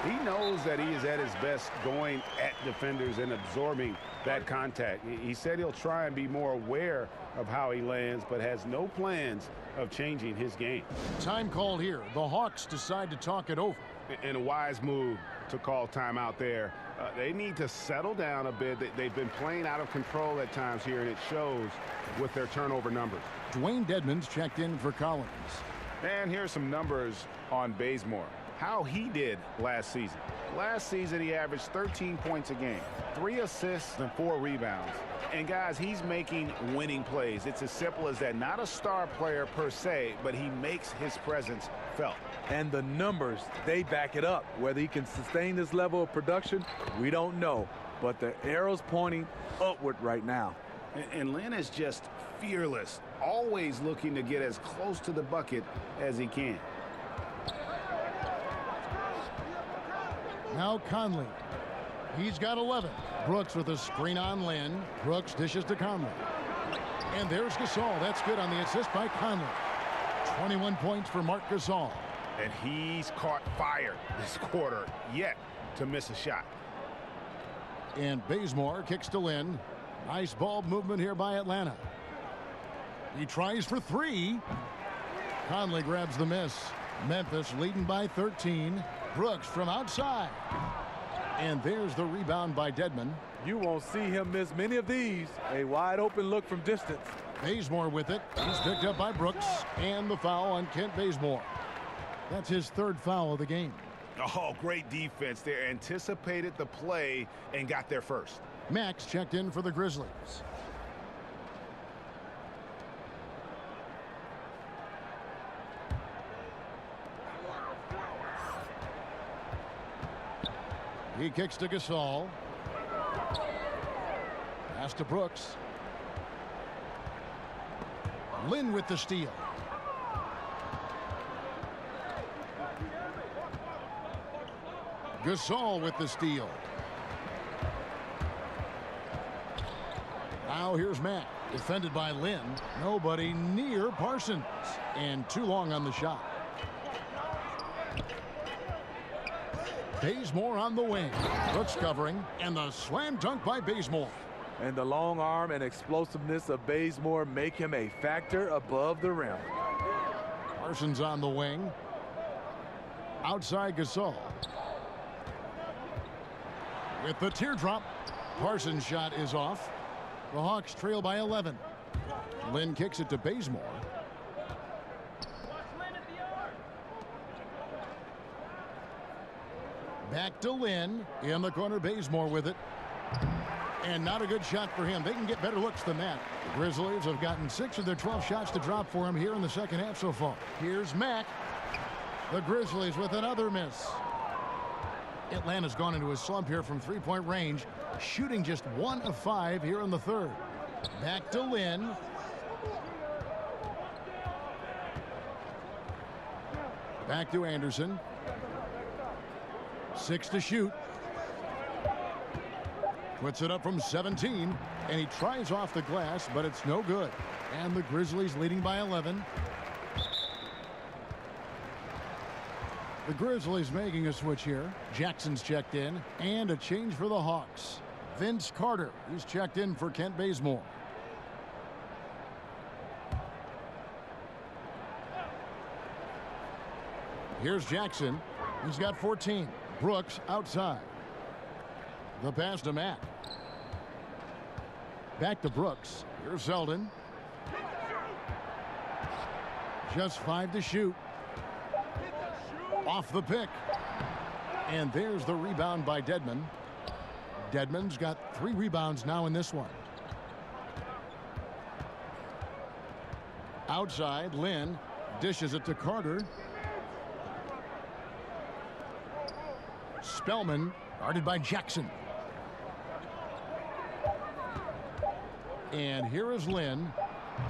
Speaker 10: he knows that he is at his best going at defenders and absorbing that contact. He said he'll try and be more aware of how he lands, but has no plans of changing his game.
Speaker 5: Time called here. The Hawks decide to talk it over.
Speaker 10: And a wise move to call timeout there. They need to settle down a bit. They've been playing out of control at times here, and it shows with their turnover numbers.
Speaker 5: Dwayne Dedmon's checked in for Collins.
Speaker 10: And here's some numbers on Bazemore. How he did last season. Last season, he averaged 13 points a game, 3 assists and 4 rebounds. And guys, he's making winning plays. It's as simple as that. Not a star player per se, but he makes his presence felt.
Speaker 7: And the numbers, they back it up. Whether he can sustain this level of production, we don't know. But the arrow's pointing upward right now.
Speaker 10: And Lynn is just fearless, always looking to get as close to the bucket as he can.
Speaker 5: Now Conley. He's got 11. Brooks with a screen on Lynn. Brooks dishes to Conley. And there's Gasol. That's good on the assist by Conley. 21 points for Marc Gasol.
Speaker 10: And he's caught fire this quarter, yet to miss a shot.
Speaker 5: And Bazemore kicks to Lynn. Nice ball movement here by Atlanta. He tries for 3. Conley grabs the miss. Memphis leading by 13. Brooks from outside. And there's the rebound by Dedmon.
Speaker 7: You won't see him miss many of these. A wide open look from distance.
Speaker 5: Bazemore with it. He's picked up by Brooks. And the foul on Kent Bazemore. That's his 3rd foul of the game.
Speaker 10: Oh, great defense there. Anticipated the play and got there first.
Speaker 5: Max checked in for the Grizzlies. He kicks to Gasol. Pass to Brooks. Lynn with the steal. Gasol with the steal. Now here's Matt. Defended by Lynn. Nobody near Parsons. And too long on the shot. Bazemore on the wing. Brooks covering. And the slam dunk by Bazemore.
Speaker 7: And the long arm and explosiveness of Bazemore make him a factor above the rim.
Speaker 5: Parsons on the wing. Outside Gasol. With the teardrop, Parsons' shot is off. The Hawks trail by 11. Lynn kicks it to Bazemore. Back to Lynn. In the corner, Bazemore with it. And not a good shot for him. They can get better looks than that. The Grizzlies have gotten 6 of their 12 shots to drop for him here in the second half so far. Here's Mack. The Grizzlies with another miss. Atlanta's gone into a slump here from three-point range, shooting just 1 of 5 here in the third. Back to Lynn. Back to Anderson. 6 to shoot. Puts it up from 17, and he tries off the glass, but it's no good. And the Grizzlies leading by 11. The Grizzlies making a switch here. Jackson's checked in, and a change for the Hawks. Vince Carter, he's checked in for Kent Bazemore. Here's Jackson. He's got 14. Brooks outside. The pass to Mack. Back to Brooks. Here's Zeldin. Just 5 to shoot. Off the pick. And there's the rebound by Dedmon. Dedmon's got 3 rebounds now in this one. Outside, Lynn dishes it to Carter. Spellman guarded by Jackson. And here is Lynn.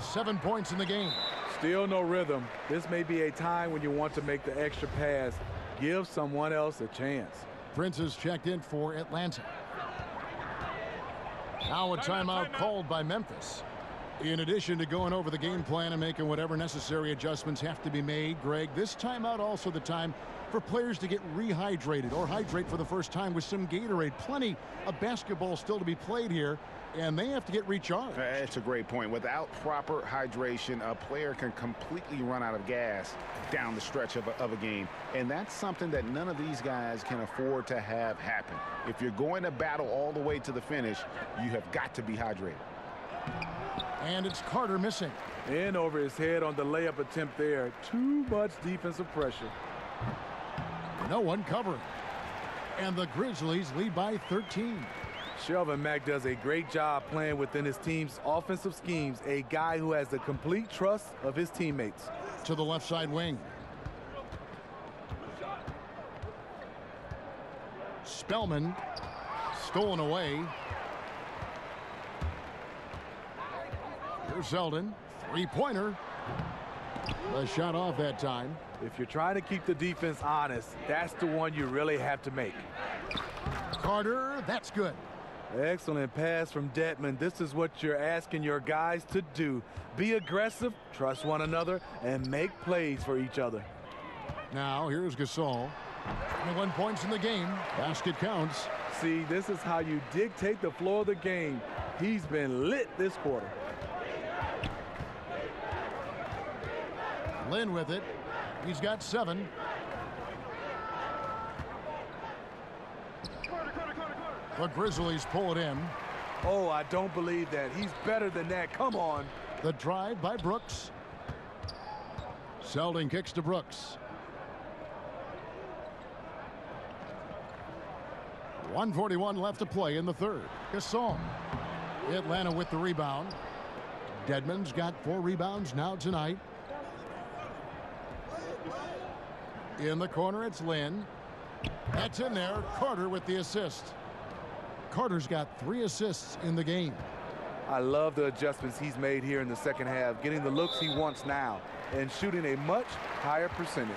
Speaker 5: 7 points in the game.
Speaker 7: Still no rhythm. This may be a time when you want to make the extra pass. Give someone else a chance.
Speaker 5: Prince is checked in for Atlanta. Now a timeout called by Memphis. In addition to going over the game plan and making whatever necessary adjustments have to be made, Greg, this timeout also the time for players to get rehydrated or hydrate for the first time with some Gatorade. Plenty of basketball still to be played here, and they have to get recharged.
Speaker 10: That's a great point. Without proper hydration, a player can completely run out of gas down the stretch of a game. And that's something that none of these guys can afford to have happen. If you're going to battle all the way to the finish, you have got to be hydrated.
Speaker 5: And it's Carter missing.
Speaker 7: In over his head on the layup attempt there. Too much defensive pressure.
Speaker 5: No one covering. And the Grizzlies lead by 13.
Speaker 7: Shelvin Mack does a great job playing within his team's offensive schemes. A guy who has the complete trust of his teammates.
Speaker 5: To the left side wing. Spellman stolen away. Here's Zeldin. Three-pointer. The shot off that time.
Speaker 7: If you're trying to keep the defense honest, that's the one you really have to make.
Speaker 5: Carter, that's good.
Speaker 7: Excellent pass from Dedmon. This is what you're asking your guys to do. Be aggressive, trust one another, and make plays for each other.
Speaker 5: Now, here's Gasol. 21 points in the game. Basket counts.
Speaker 7: See, this is how you dictate the flow of the game. He's been lit this quarter.
Speaker 5: Lynn with it. He's got 7. The Grizzlies pull it in.
Speaker 7: Oh, I don't believe that. He's better than that. Come on.
Speaker 5: The drive by Brooks. Zeldin kicks to Brooks. 1:41 left to play in the third. Gasol. Atlanta with the rebound. Dedmon's got 4 rebounds now tonight. In the corner, it's Lynn. That's in there. Carter with the assist. Carter's got 3 assists in the game.
Speaker 7: I love the adjustments he's made here in the second half, getting the looks he wants now and shooting a much higher percentage.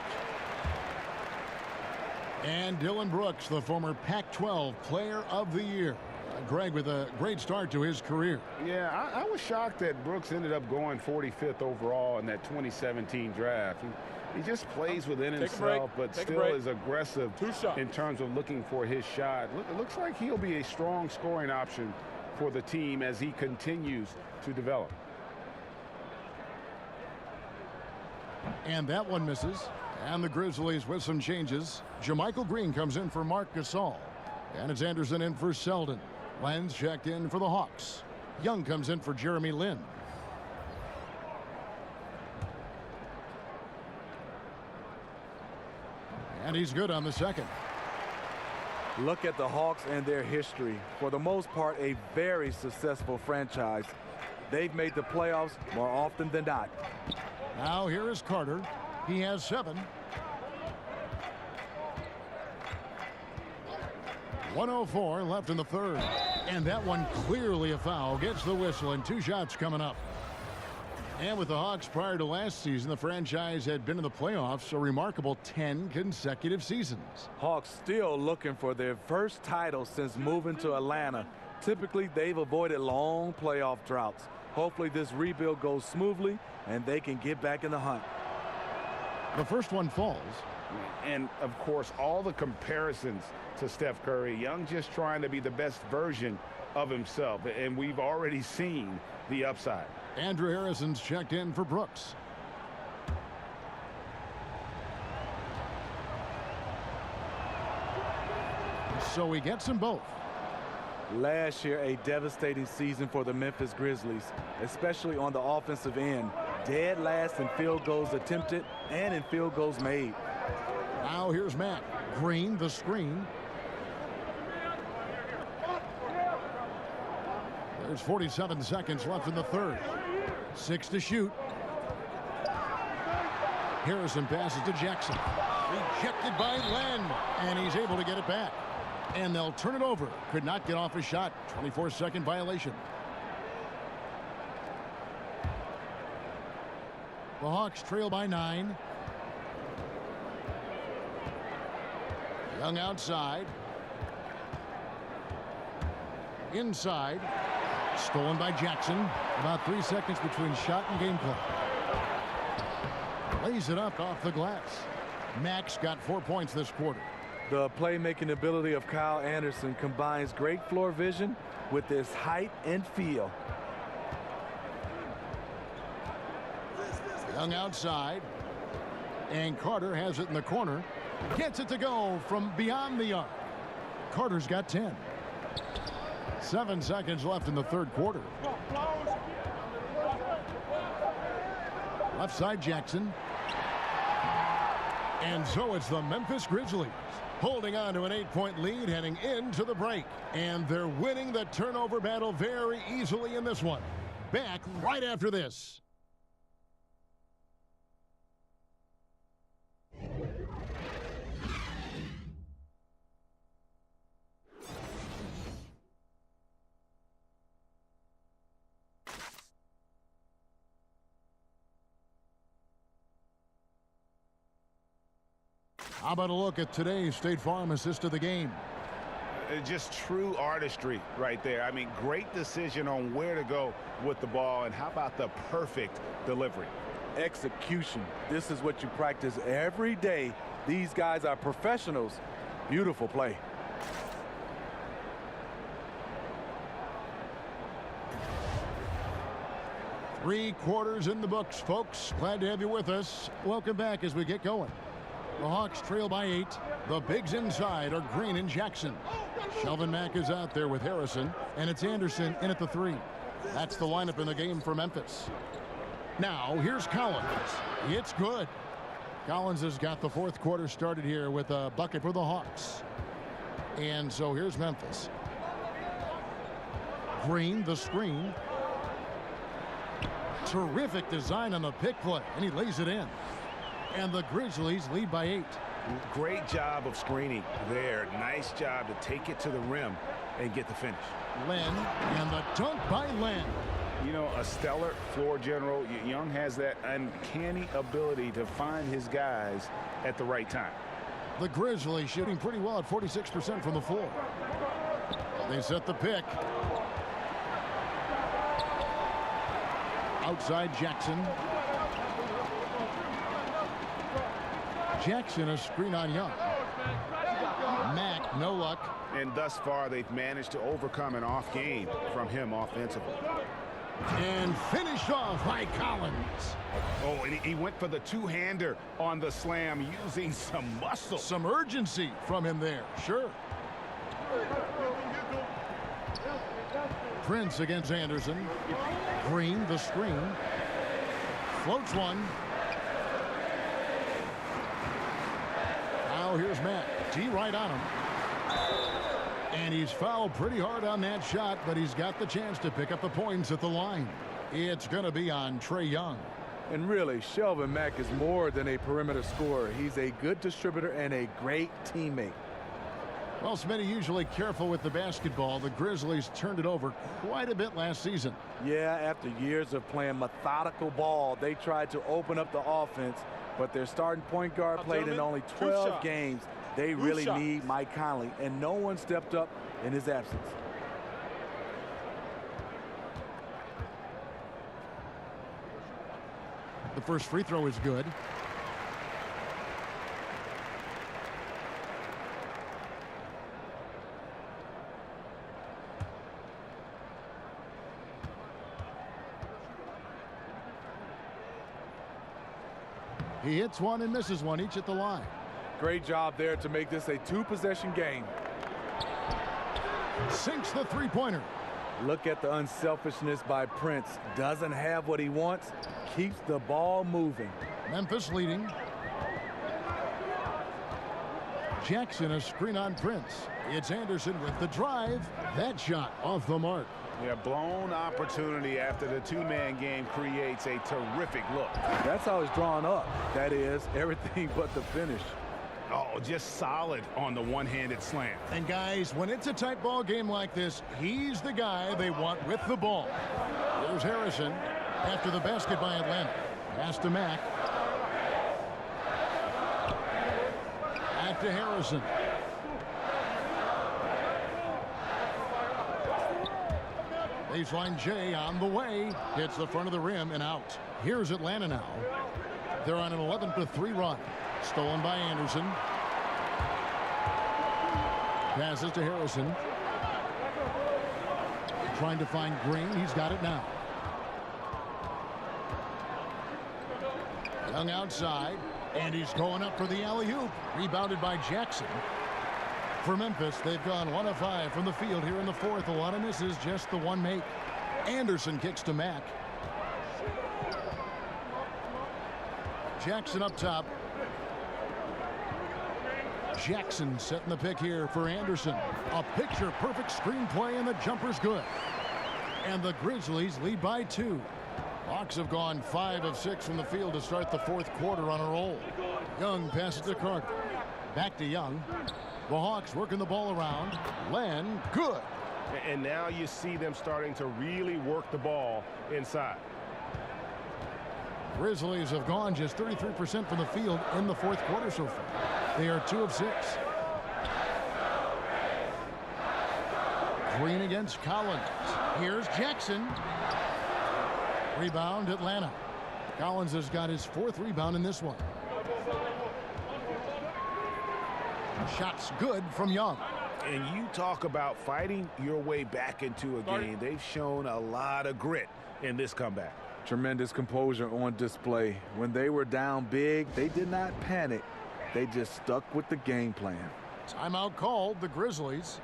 Speaker 5: And Dylan Brooks, the former Pac-12 Player of the Year. Greg with a great start to his career.
Speaker 10: Yeah, I was shocked that Brooks ended up going 45th overall in that 2017 draft. He just plays within himself, but still is aggressive in terms of looking for his shot. It looks like he'll be a strong scoring option for the team as he continues to develop.
Speaker 5: And that one misses. And the Grizzlies with some changes. Jermichael Green comes in for Marc Gasol. And it's Anderson in for Selden. Lenz checked in for the Hawks. Young comes in for Jeremy Lin. And he's good on the second.
Speaker 7: Look at the Hawks and their history. For the most part, a very successful franchise. They've made the playoffs more often than not.
Speaker 5: Now here is Carter. He has 7. 1:04 left in the third. And that one clearly a foul. Gets the whistle and 2 shots coming up. And with the Hawks prior to last season, the franchise had been in the playoffs a remarkable 10 consecutive seasons.
Speaker 7: Hawks still looking for their first title since moving to Atlanta. Typically, they've avoided long playoff droughts. Hopefully, this rebuild goes smoothly and they can get back in the hunt.
Speaker 5: The first one falls.
Speaker 10: And, of course, all the comparisons to Steph Curry. Young just trying to be the best version of himself. And we've already seen the upside.
Speaker 5: Andrew Harrison's checked in for Brooks. So he gets them both.
Speaker 7: Last year, a devastating season for the Memphis Grizzlies, especially on the offensive end. Dead last in field goals attempted and in field goals made.
Speaker 5: Now here's Matt. Green, the screen. There's 47 seconds left in the third. 6 to shoot. Harrison passes to Jackson. Rejected by Len. And he's able to get it back. And they'll turn it over. Could not get off a shot. 24-second violation. The Hawks trail by 9. Young outside. Inside. Stolen by Jackson. About 3 seconds between shot and game play. Lays it up off the glass. Max got 4 points this quarter.
Speaker 7: The playmaking ability of Kyle Anderson combines great floor vision with his height and feel.
Speaker 5: Young outside. And Carter has it in the corner. Gets it to go from beyond the arc. Carter's got 10. 7 seconds left in the third quarter. Left side Jackson. And so it's the Memphis Grizzlies holding on to an 8-point lead heading into the break. And they're winning the turnover battle very easily in this one. Back right after this. How about a look at today's State Farm assist of the game?
Speaker 10: Just true artistry right there. I mean, great decision on where to go with the ball. And how about the perfect delivery?
Speaker 7: Execution. This is what you practice every day. These guys are professionals. Beautiful play.
Speaker 5: Three quarters in the books, folks. Glad to have you with us. Welcome back as we get going. The Hawks trail by 8. The bigs inside are Green and Jackson. Shelvin Mack is out there with Harrison, and it's Anderson in at the 3. That's the lineup in the game for Memphis. Now, here's Collins. It's good. Collins has got the fourth quarter started here with a bucket for the Hawks. And so here's Memphis. Green, the screen. Terrific design on the pick play, and he lays it in. And the Grizzlies lead by 8.
Speaker 10: Great job of screening there. Nice job to take it to the rim and get the finish.
Speaker 5: Len, and the dunk by Len.
Speaker 10: You know, a stellar floor general. Young has that uncanny ability to find his guys at the right time.
Speaker 5: The Grizzlies shooting pretty well at 46% from the floor. They set the pick. Outside Jackson. Jackson, a screen on Young. Mack, no luck.
Speaker 10: And thus far, they've managed to overcome an off game from him offensively.
Speaker 5: And finished off by Collins.
Speaker 10: Oh, and he went for the two-hander on the slam using some muscle.
Speaker 5: Some urgency from him there, sure. Prince against Anderson. Green, the screen. Floats one. Now here's Matt. D right on him. And he's fouled pretty hard on that shot, but he's got the chance to pick up the points at the line. It's going to be on Trae Young.
Speaker 7: And really, Shelvin Mack is more than a perimeter scorer. He's a good distributor and a great teammate.
Speaker 5: Well, Smitty, usually careful with the basketball. The Grizzlies turned it over quite a bit last season.
Speaker 7: Yeah, after years of playing methodical ball, they tried to open up the offense, but their starting point guard played in only 12 games. They really need Mike Conley, and no one stepped up in his absence.
Speaker 5: The first free throw is good. He hits one and misses one, each at the line.
Speaker 7: Great job there to make this a two-possession game.
Speaker 5: Sinks the three-pointer.
Speaker 7: Look at the unselfishness by Prince. Doesn't have what he wants, keeps the ball moving.
Speaker 5: Memphis leading. Jackson, a screen on Prince. It's Anderson with the drive. That shot off the mark.
Speaker 10: Yeah, blown opportunity after the two-man game creates a terrific look.
Speaker 7: That's how it's drawn up. That is, everything but the finish.
Speaker 10: Oh, just solid on the one-handed slam.
Speaker 5: And guys, when it's a tight ball game like this, he's the guy they want with the ball. There's Harrison after the basket by Atlanta. Pass to Mack. Back to Harrison. Baseline J on the way. Hits the front of the rim and out. Here's Atlanta now. They're on an 11-3 run. Stolen by Anderson. Passes to Harrison. Trying to find Green. He's got it now. Young outside. And he's going up for the alley-oop. Rebounded by Jackson. For Memphis, they've gone 1 of 5 from the field here in the fourth. A lot of misses, just the one make. Anderson kicks to Mack. Jackson up top. Jackson setting the pick here for Anderson. A picture-perfect screenplay, and the jumper's good. And the Grizzlies lead by 2. Hawks have gone 5 of 6 from the field to start the fourth quarter on a roll. Young passes to Carter. Back to Young. The Hawks working the ball around. Len, good.
Speaker 10: And now you see them starting to really work the ball inside.
Speaker 5: Grizzlies have gone just 33% from the field in the fourth quarter so far. They are 2 of 6. Green against Collins. Here's Jackson. Rebound, Atlanta. Collins has got his 4th rebound in this one. Shots good from Young.
Speaker 10: And you talk about fighting your way back into a game. They've shown a lot of grit in this comeback.
Speaker 7: Tremendous composure on display. When they were down big, they did not panic. They just stuck with the game plan.
Speaker 5: Timeout called, the Grizzlies.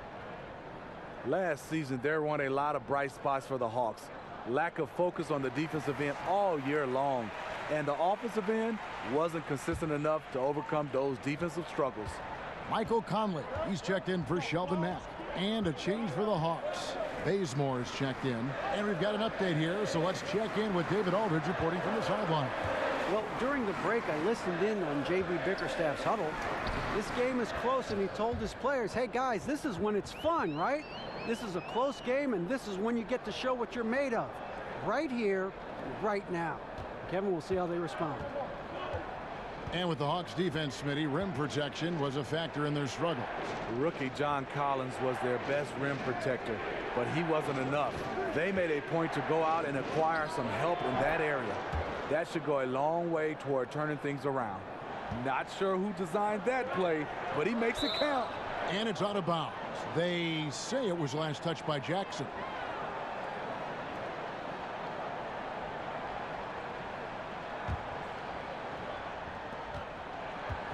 Speaker 7: Last season, there weren't a lot of bright spots for the Hawks. Lack of focus on the defensive end all year long. And the offensive end wasn't consistent enough to overcome those defensive struggles.
Speaker 5: Michael Conley, he's checked in for Shelvin Mack. And a change for the Hawks. Bazemore is checked in. And we've got an update here, so let's check in with David Aldridge reporting from the sideline.
Speaker 8: Well, during the break, I listened in on J.B. Bickerstaff's huddle. This game is close, and he told his players, hey, guys, this is when it's fun, right? This is a close game, and this is when you get to show what you're made of. Right here, right now. Kevin, we'll see how they respond.
Speaker 5: And with the Hawks defense, Smitty, rim protection was a factor in their struggle.
Speaker 7: Rookie John Collins was their best rim protector, but he wasn't enough. They made a point to go out and acquire some help in that area. That should go a long way toward turning things around. Not sure who designed that play, but he makes it count.
Speaker 5: And it's out of bounds. They say it was last touched by Jackson.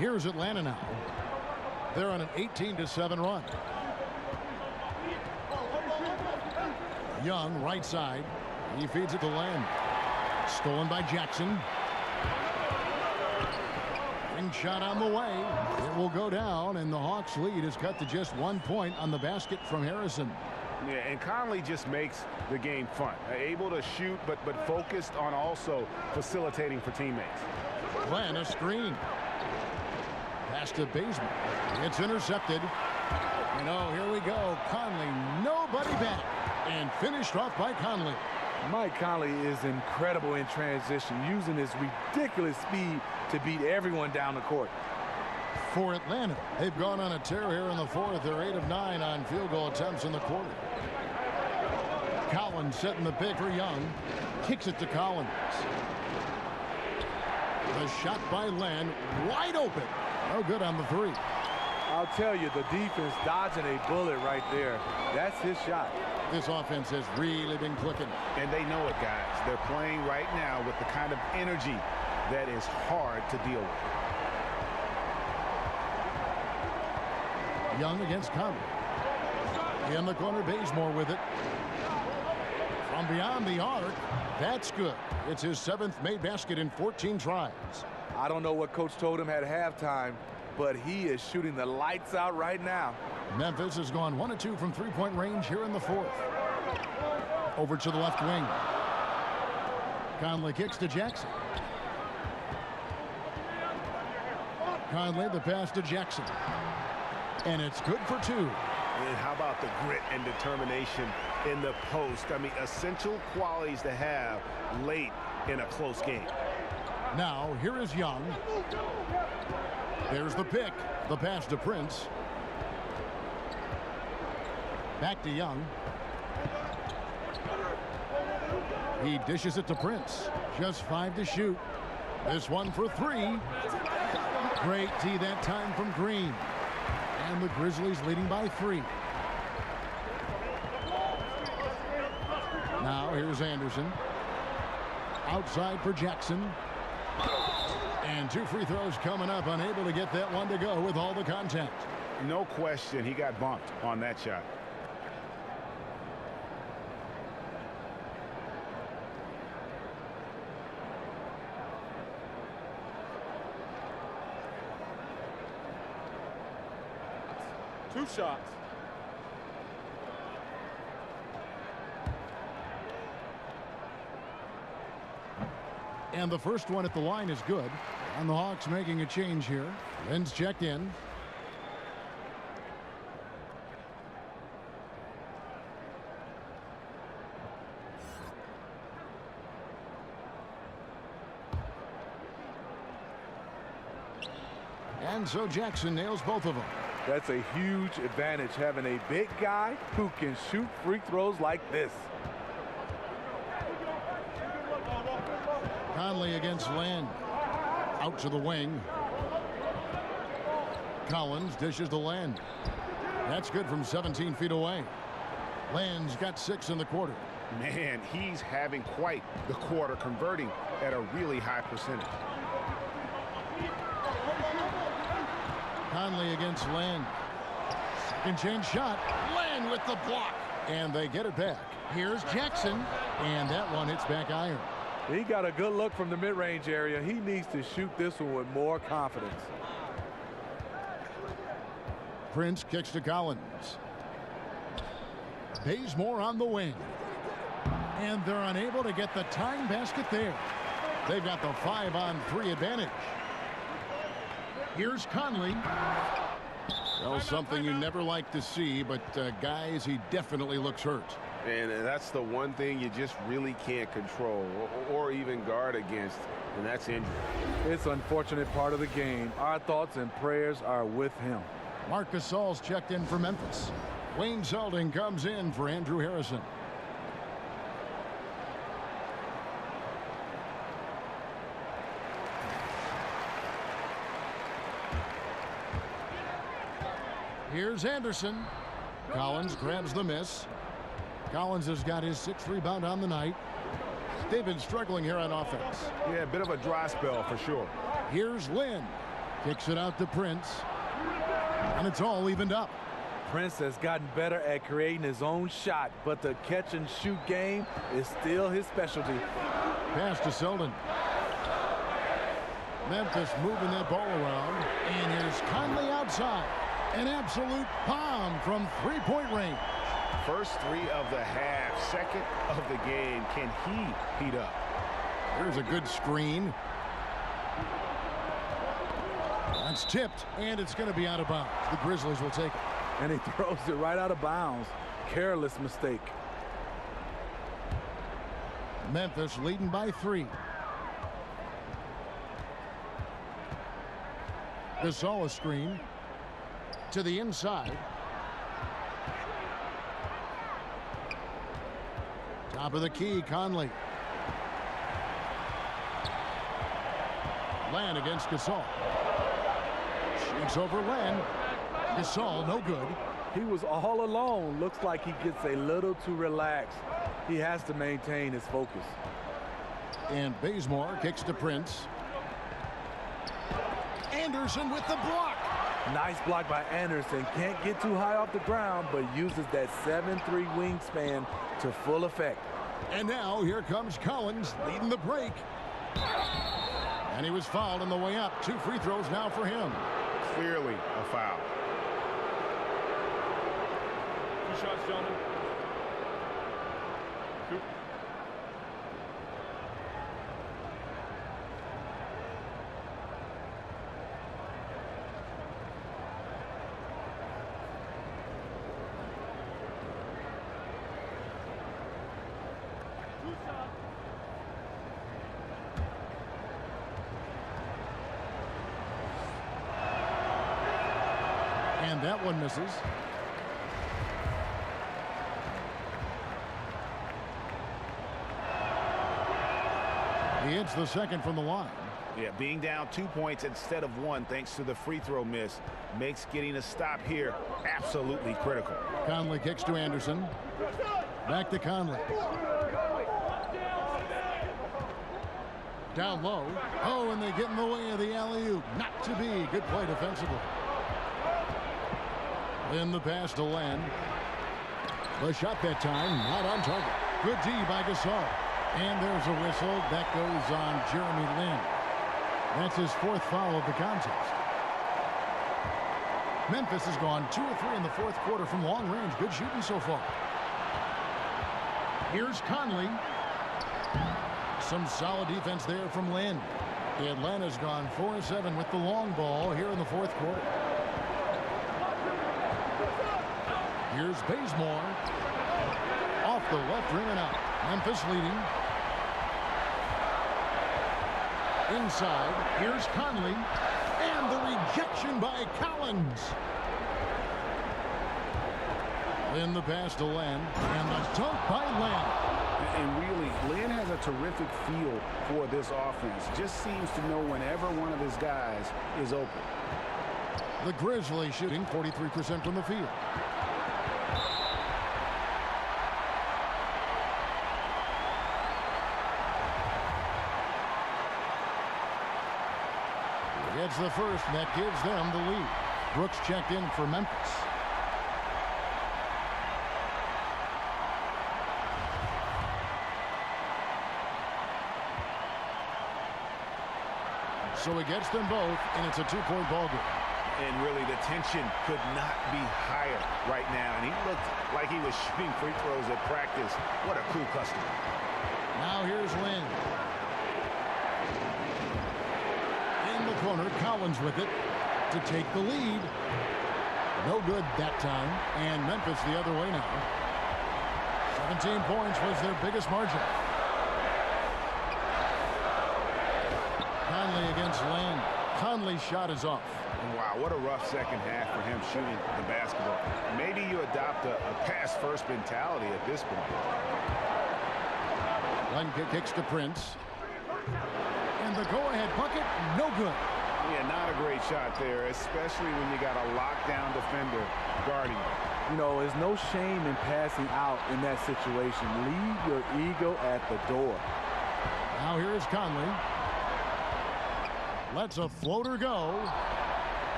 Speaker 5: Here's Atlanta now. They're on an 18-7 run. Young, right side. He feeds it to Land. Stolen by Jackson. Ring shot on the way. It will go down, and the Hawks' lead is cut to just 1 point on the basket from Harrison.
Speaker 10: Yeah, and Conley just makes the game fun. Able to shoot, but focused on also facilitating for teammates.
Speaker 5: Glenn, a screen. Pass to Bazemore. It's intercepted. And oh, here we go. Conley, nobody back. And finished off by Conley.
Speaker 7: Mike Conley is incredible in transition, using his ridiculous speed to beat everyone down the court.
Speaker 5: For Atlanta, they've gone on a tear here in the fourth. They're 8 of 9 on field goal attempts in the quarter. Collins setting the pick for Young. Kicks it to Collins. The shot by Len, wide open. No good on the three.
Speaker 7: I'll tell you, the defense dodging a bullet right there. That's his shot.
Speaker 5: This offense has really been clicking.
Speaker 10: And they know it, guys. They're playing right now with the kind of energy that is hard to deal with.
Speaker 5: Young against Conley. In the corner, Bazemore with it. From beyond the arc, that's good. It's his 7th made basket in 14 tries.
Speaker 7: I don't know what coach told him at halftime, but he is shooting the lights out right now.
Speaker 5: Memphis has gone 1 of 2 from three-point range here in the fourth. Over to the left wing. Conley kicks to Jackson. Conley, the pass to Jackson. And it's good for 2.
Speaker 10: And how about the grit and determination in the post? I mean, essential qualities to have late in a close game.
Speaker 5: Now, here is Young. There's the pick. The pass to Prince. Back to Young. He dishes it to Prince. Just 5 to shoot. This one for 3. Great D that time from Green. And the Grizzlies leading by 3. Now here's Anderson. Outside for Jackson. And 2 free throws coming up. Unable to get that one to go with all the contact.
Speaker 10: No question, he got bumped on that shot.
Speaker 9: Two shots.
Speaker 5: And the first one at the line is good. And the Hawks making a change here. Lynn's checked in. And so Jackson nails both of them.
Speaker 7: That's a huge advantage, having a big guy who can shoot free throws like this.
Speaker 5: Conley against Land. Out to the wing. Collins dishes to Land. That's good from 17 feet away. Land's got 6 in the quarter.
Speaker 10: Man, he's having quite the quarter, converting at a really high percentage.
Speaker 5: Conley against Land. Second chance shot. Land with the block. And they get it back. Here's Jackson. And that one hits back iron.
Speaker 7: He got a good look from the mid-range area. He needs to shoot this one with more confidence.
Speaker 5: Prince kicks to Collins. Bazemore on the wing. And they're unable to get the tying basket there. They've got the 5-on-3 advantage. Here's Conley. Well, something you never like to see, but guys, he definitely looks hurt.
Speaker 12: And that's the one thing you just really can't control or even guard against, and that's injury.
Speaker 7: It's an unfortunate part of the game. Our thoughts and prayers are with him.
Speaker 5: Marc Gasol's checked in for Memphis. Wayne Zeldin comes in for Andrew Harrison. Here's Anderson. Collins grabs the miss. Collins has got his 6th rebound on the night. They've been struggling here on offense.
Speaker 10: Yeah, a bit of a dry spell for sure.
Speaker 5: Here's Lynn. Kicks it out to Prince. And it's all evened up.
Speaker 7: Prince has gotten better at creating his own shot, but the catch and shoot game is still his specialty.
Speaker 5: Pass to Selden. Memphis moving that ball around. And here's Conley outside. An absolute bomb from three-point range.
Speaker 10: First three of the half, second of the game. Can he heat up?
Speaker 5: Here's a good screen. That's tipped, and it's going to be out of bounds. The Grizzlies will take it.
Speaker 7: And he throws it right out of bounds. Careless mistake.
Speaker 5: Memphis leading by 3. Gasol a screen to the inside. Top of the key, Conley. Len against Gasol. Shoots over Len. Gasol, no good.
Speaker 7: He was all alone. Looks like he gets a little too relaxed. He has to maintain his focus.
Speaker 5: And Bazemore kicks to Prince. Anderson with the block.
Speaker 7: Nice block by Anderson. Can't get too high off the ground, but uses that 7'3" wingspan to full effect.
Speaker 5: And now here comes Collins leading the break. And he was fouled on the way up. 2 free throws now for him.
Speaker 10: Clearly a foul.
Speaker 9: 2 shots, gentlemen. 2.
Speaker 5: And that one misses. He hits the second from the line.
Speaker 10: Yeah, being down 2 points instead of 1 thanks to the free throw miss makes getting a stop here absolutely critical.
Speaker 5: Conley kicks to Anderson. Back to Conley. Down low. Oh, and they get in the way of the alley-oop. Not to be. Good play defensively. In the pass to Len. The shot that time, not on target. Good D by Gasol. And there's a whistle. That goes on Jeremy Lin. That's his 4th foul of the contest. Memphis has gone 2 of 3 in the 4th quarter from long range. Good shooting so far. Here's Conley. Some solid defense there from Lin. Atlanta's gone 4 of 7 with the long ball here in the 4th quarter. Here's Bazemore. Off the left rim and out. Memphis leading. Inside. Here's Conley. And the rejection by Collins. In the pass to Len. And the dunk by Len.
Speaker 10: And really, Lin has a terrific feel for this offense. Just seems to know whenever one of his guys is open.
Speaker 5: The Grizzlies shooting 43% from the field. Gets the first, and that gives them the lead. Brooks checked in for Memphis. So he gets them both, and it's a 2-point ball game.
Speaker 10: And really, the tension could not be higher right now. And he looked like he was shooting free throws at practice. What a cool customer.
Speaker 5: Now here's Lin. In the corner, Collins with it to take the lead. No good that time. And Memphis the other way now. 17 points was their biggest margin. Conley against Lane. Conley's shot is off.
Speaker 10: Wow, what a rough second half for him shooting the basketball. Maybe you adopt a pass-first mentality at this point.
Speaker 5: Len kicks to Prince. And the go-ahead bucket, no good.
Speaker 10: Yeah, not a great shot there, especially when you got a lockdown defender guarding you.
Speaker 7: You know, there's no shame in passing out in that situation. Leave your ego at the door.
Speaker 5: Now here's Conley. Lets a floater go.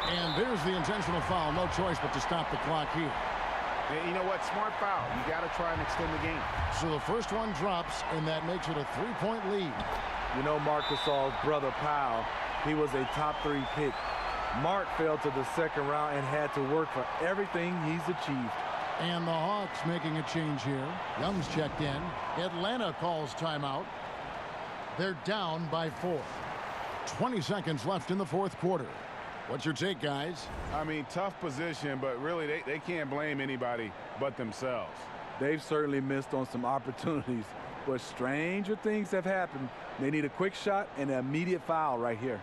Speaker 5: And there's the intentional foul. No choice but to stop the clock here.
Speaker 10: And you know what? Smart foul. You got to try and extend the game.
Speaker 5: So the first one drops, and that makes it a 3-point lead.
Speaker 7: You know Marc Gasol's brother Powell, he was a top 3 pick. Mark fell to the second round and had to work for everything he's achieved.
Speaker 5: And the Hawks making a change here. Young's checked in. Atlanta calls timeout. They're down by 4. 20 seconds left in the fourth quarter. What's your take, guys?
Speaker 10: I mean, tough position, but really they can't blame anybody but themselves.
Speaker 7: They've certainly missed on some opportunities, but stranger things have happened. They need a quick shot and an immediate foul right here.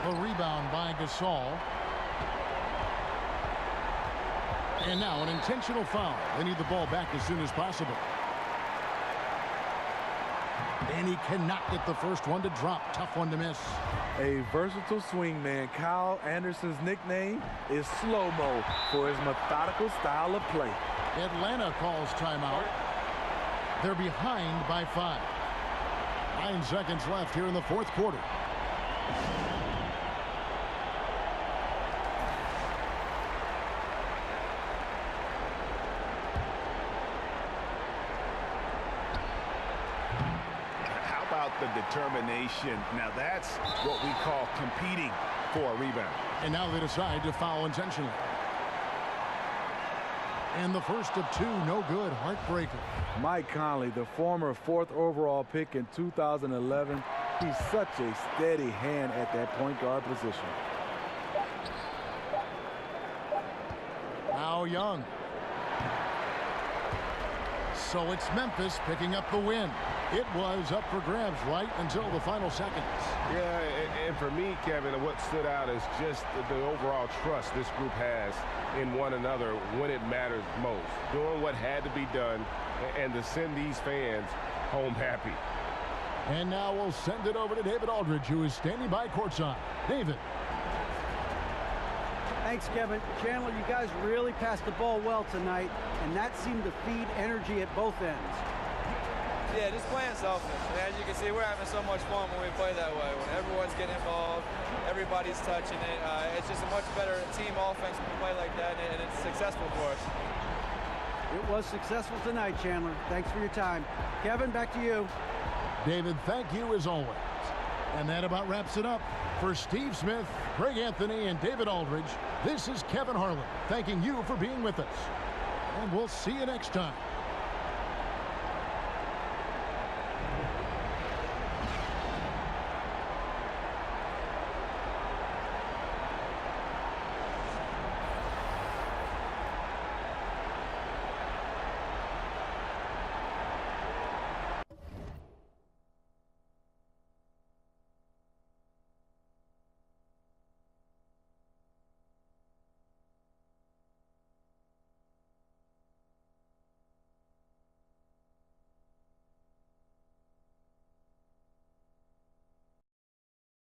Speaker 5: A rebound by Gasol. And now an intentional foul. They need the ball back as soon as possible. And he cannot get the first one to drop. Tough one to miss.
Speaker 7: A versatile swingman. Kyle Anderson's nickname is Slow-Mo for his methodical style of play.
Speaker 5: Atlanta calls timeout. They're behind by 5. 9 seconds left here in the fourth quarter.
Speaker 10: The determination. Now that's what we call competing for a rebound.
Speaker 5: And now they decide to foul intentionally. And the first of 2, no good. Heartbreaker.
Speaker 7: Mike Conley, the former 4th overall pick in 2011, he's such a steady hand at that point guard position.
Speaker 5: Now Young. So it's Memphis picking up the win. It was up for grabs right until the final seconds.
Speaker 12: Yeah, and for me, Kevin, what stood out is just the overall trust this group has in one another when it matters most. Doing what had to be done and to send these fans home happy.
Speaker 5: And now we'll send it over to David Aldridge, who is standing by courtside. David.
Speaker 8: Thanks, Kevin. Chandler, you guys really passed the ball well tonight, and that seemed to feed energy at both ends.
Speaker 13: Yeah, just playing selfless. And as you can see, we're having so much fun when we play that way. When everyone's getting involved, everybody's touching it. It's just a much better team offense when we play like that, and it's successful for us.
Speaker 8: It was successful tonight, Chandler. Thanks for your time. Kevin, back to you.
Speaker 5: David, thank you as always. And that about wraps it up. For Steve Smith, Greg Anthony, and David Aldridge, this is Kevin Harlan thanking you for being with us. And we'll see you next time.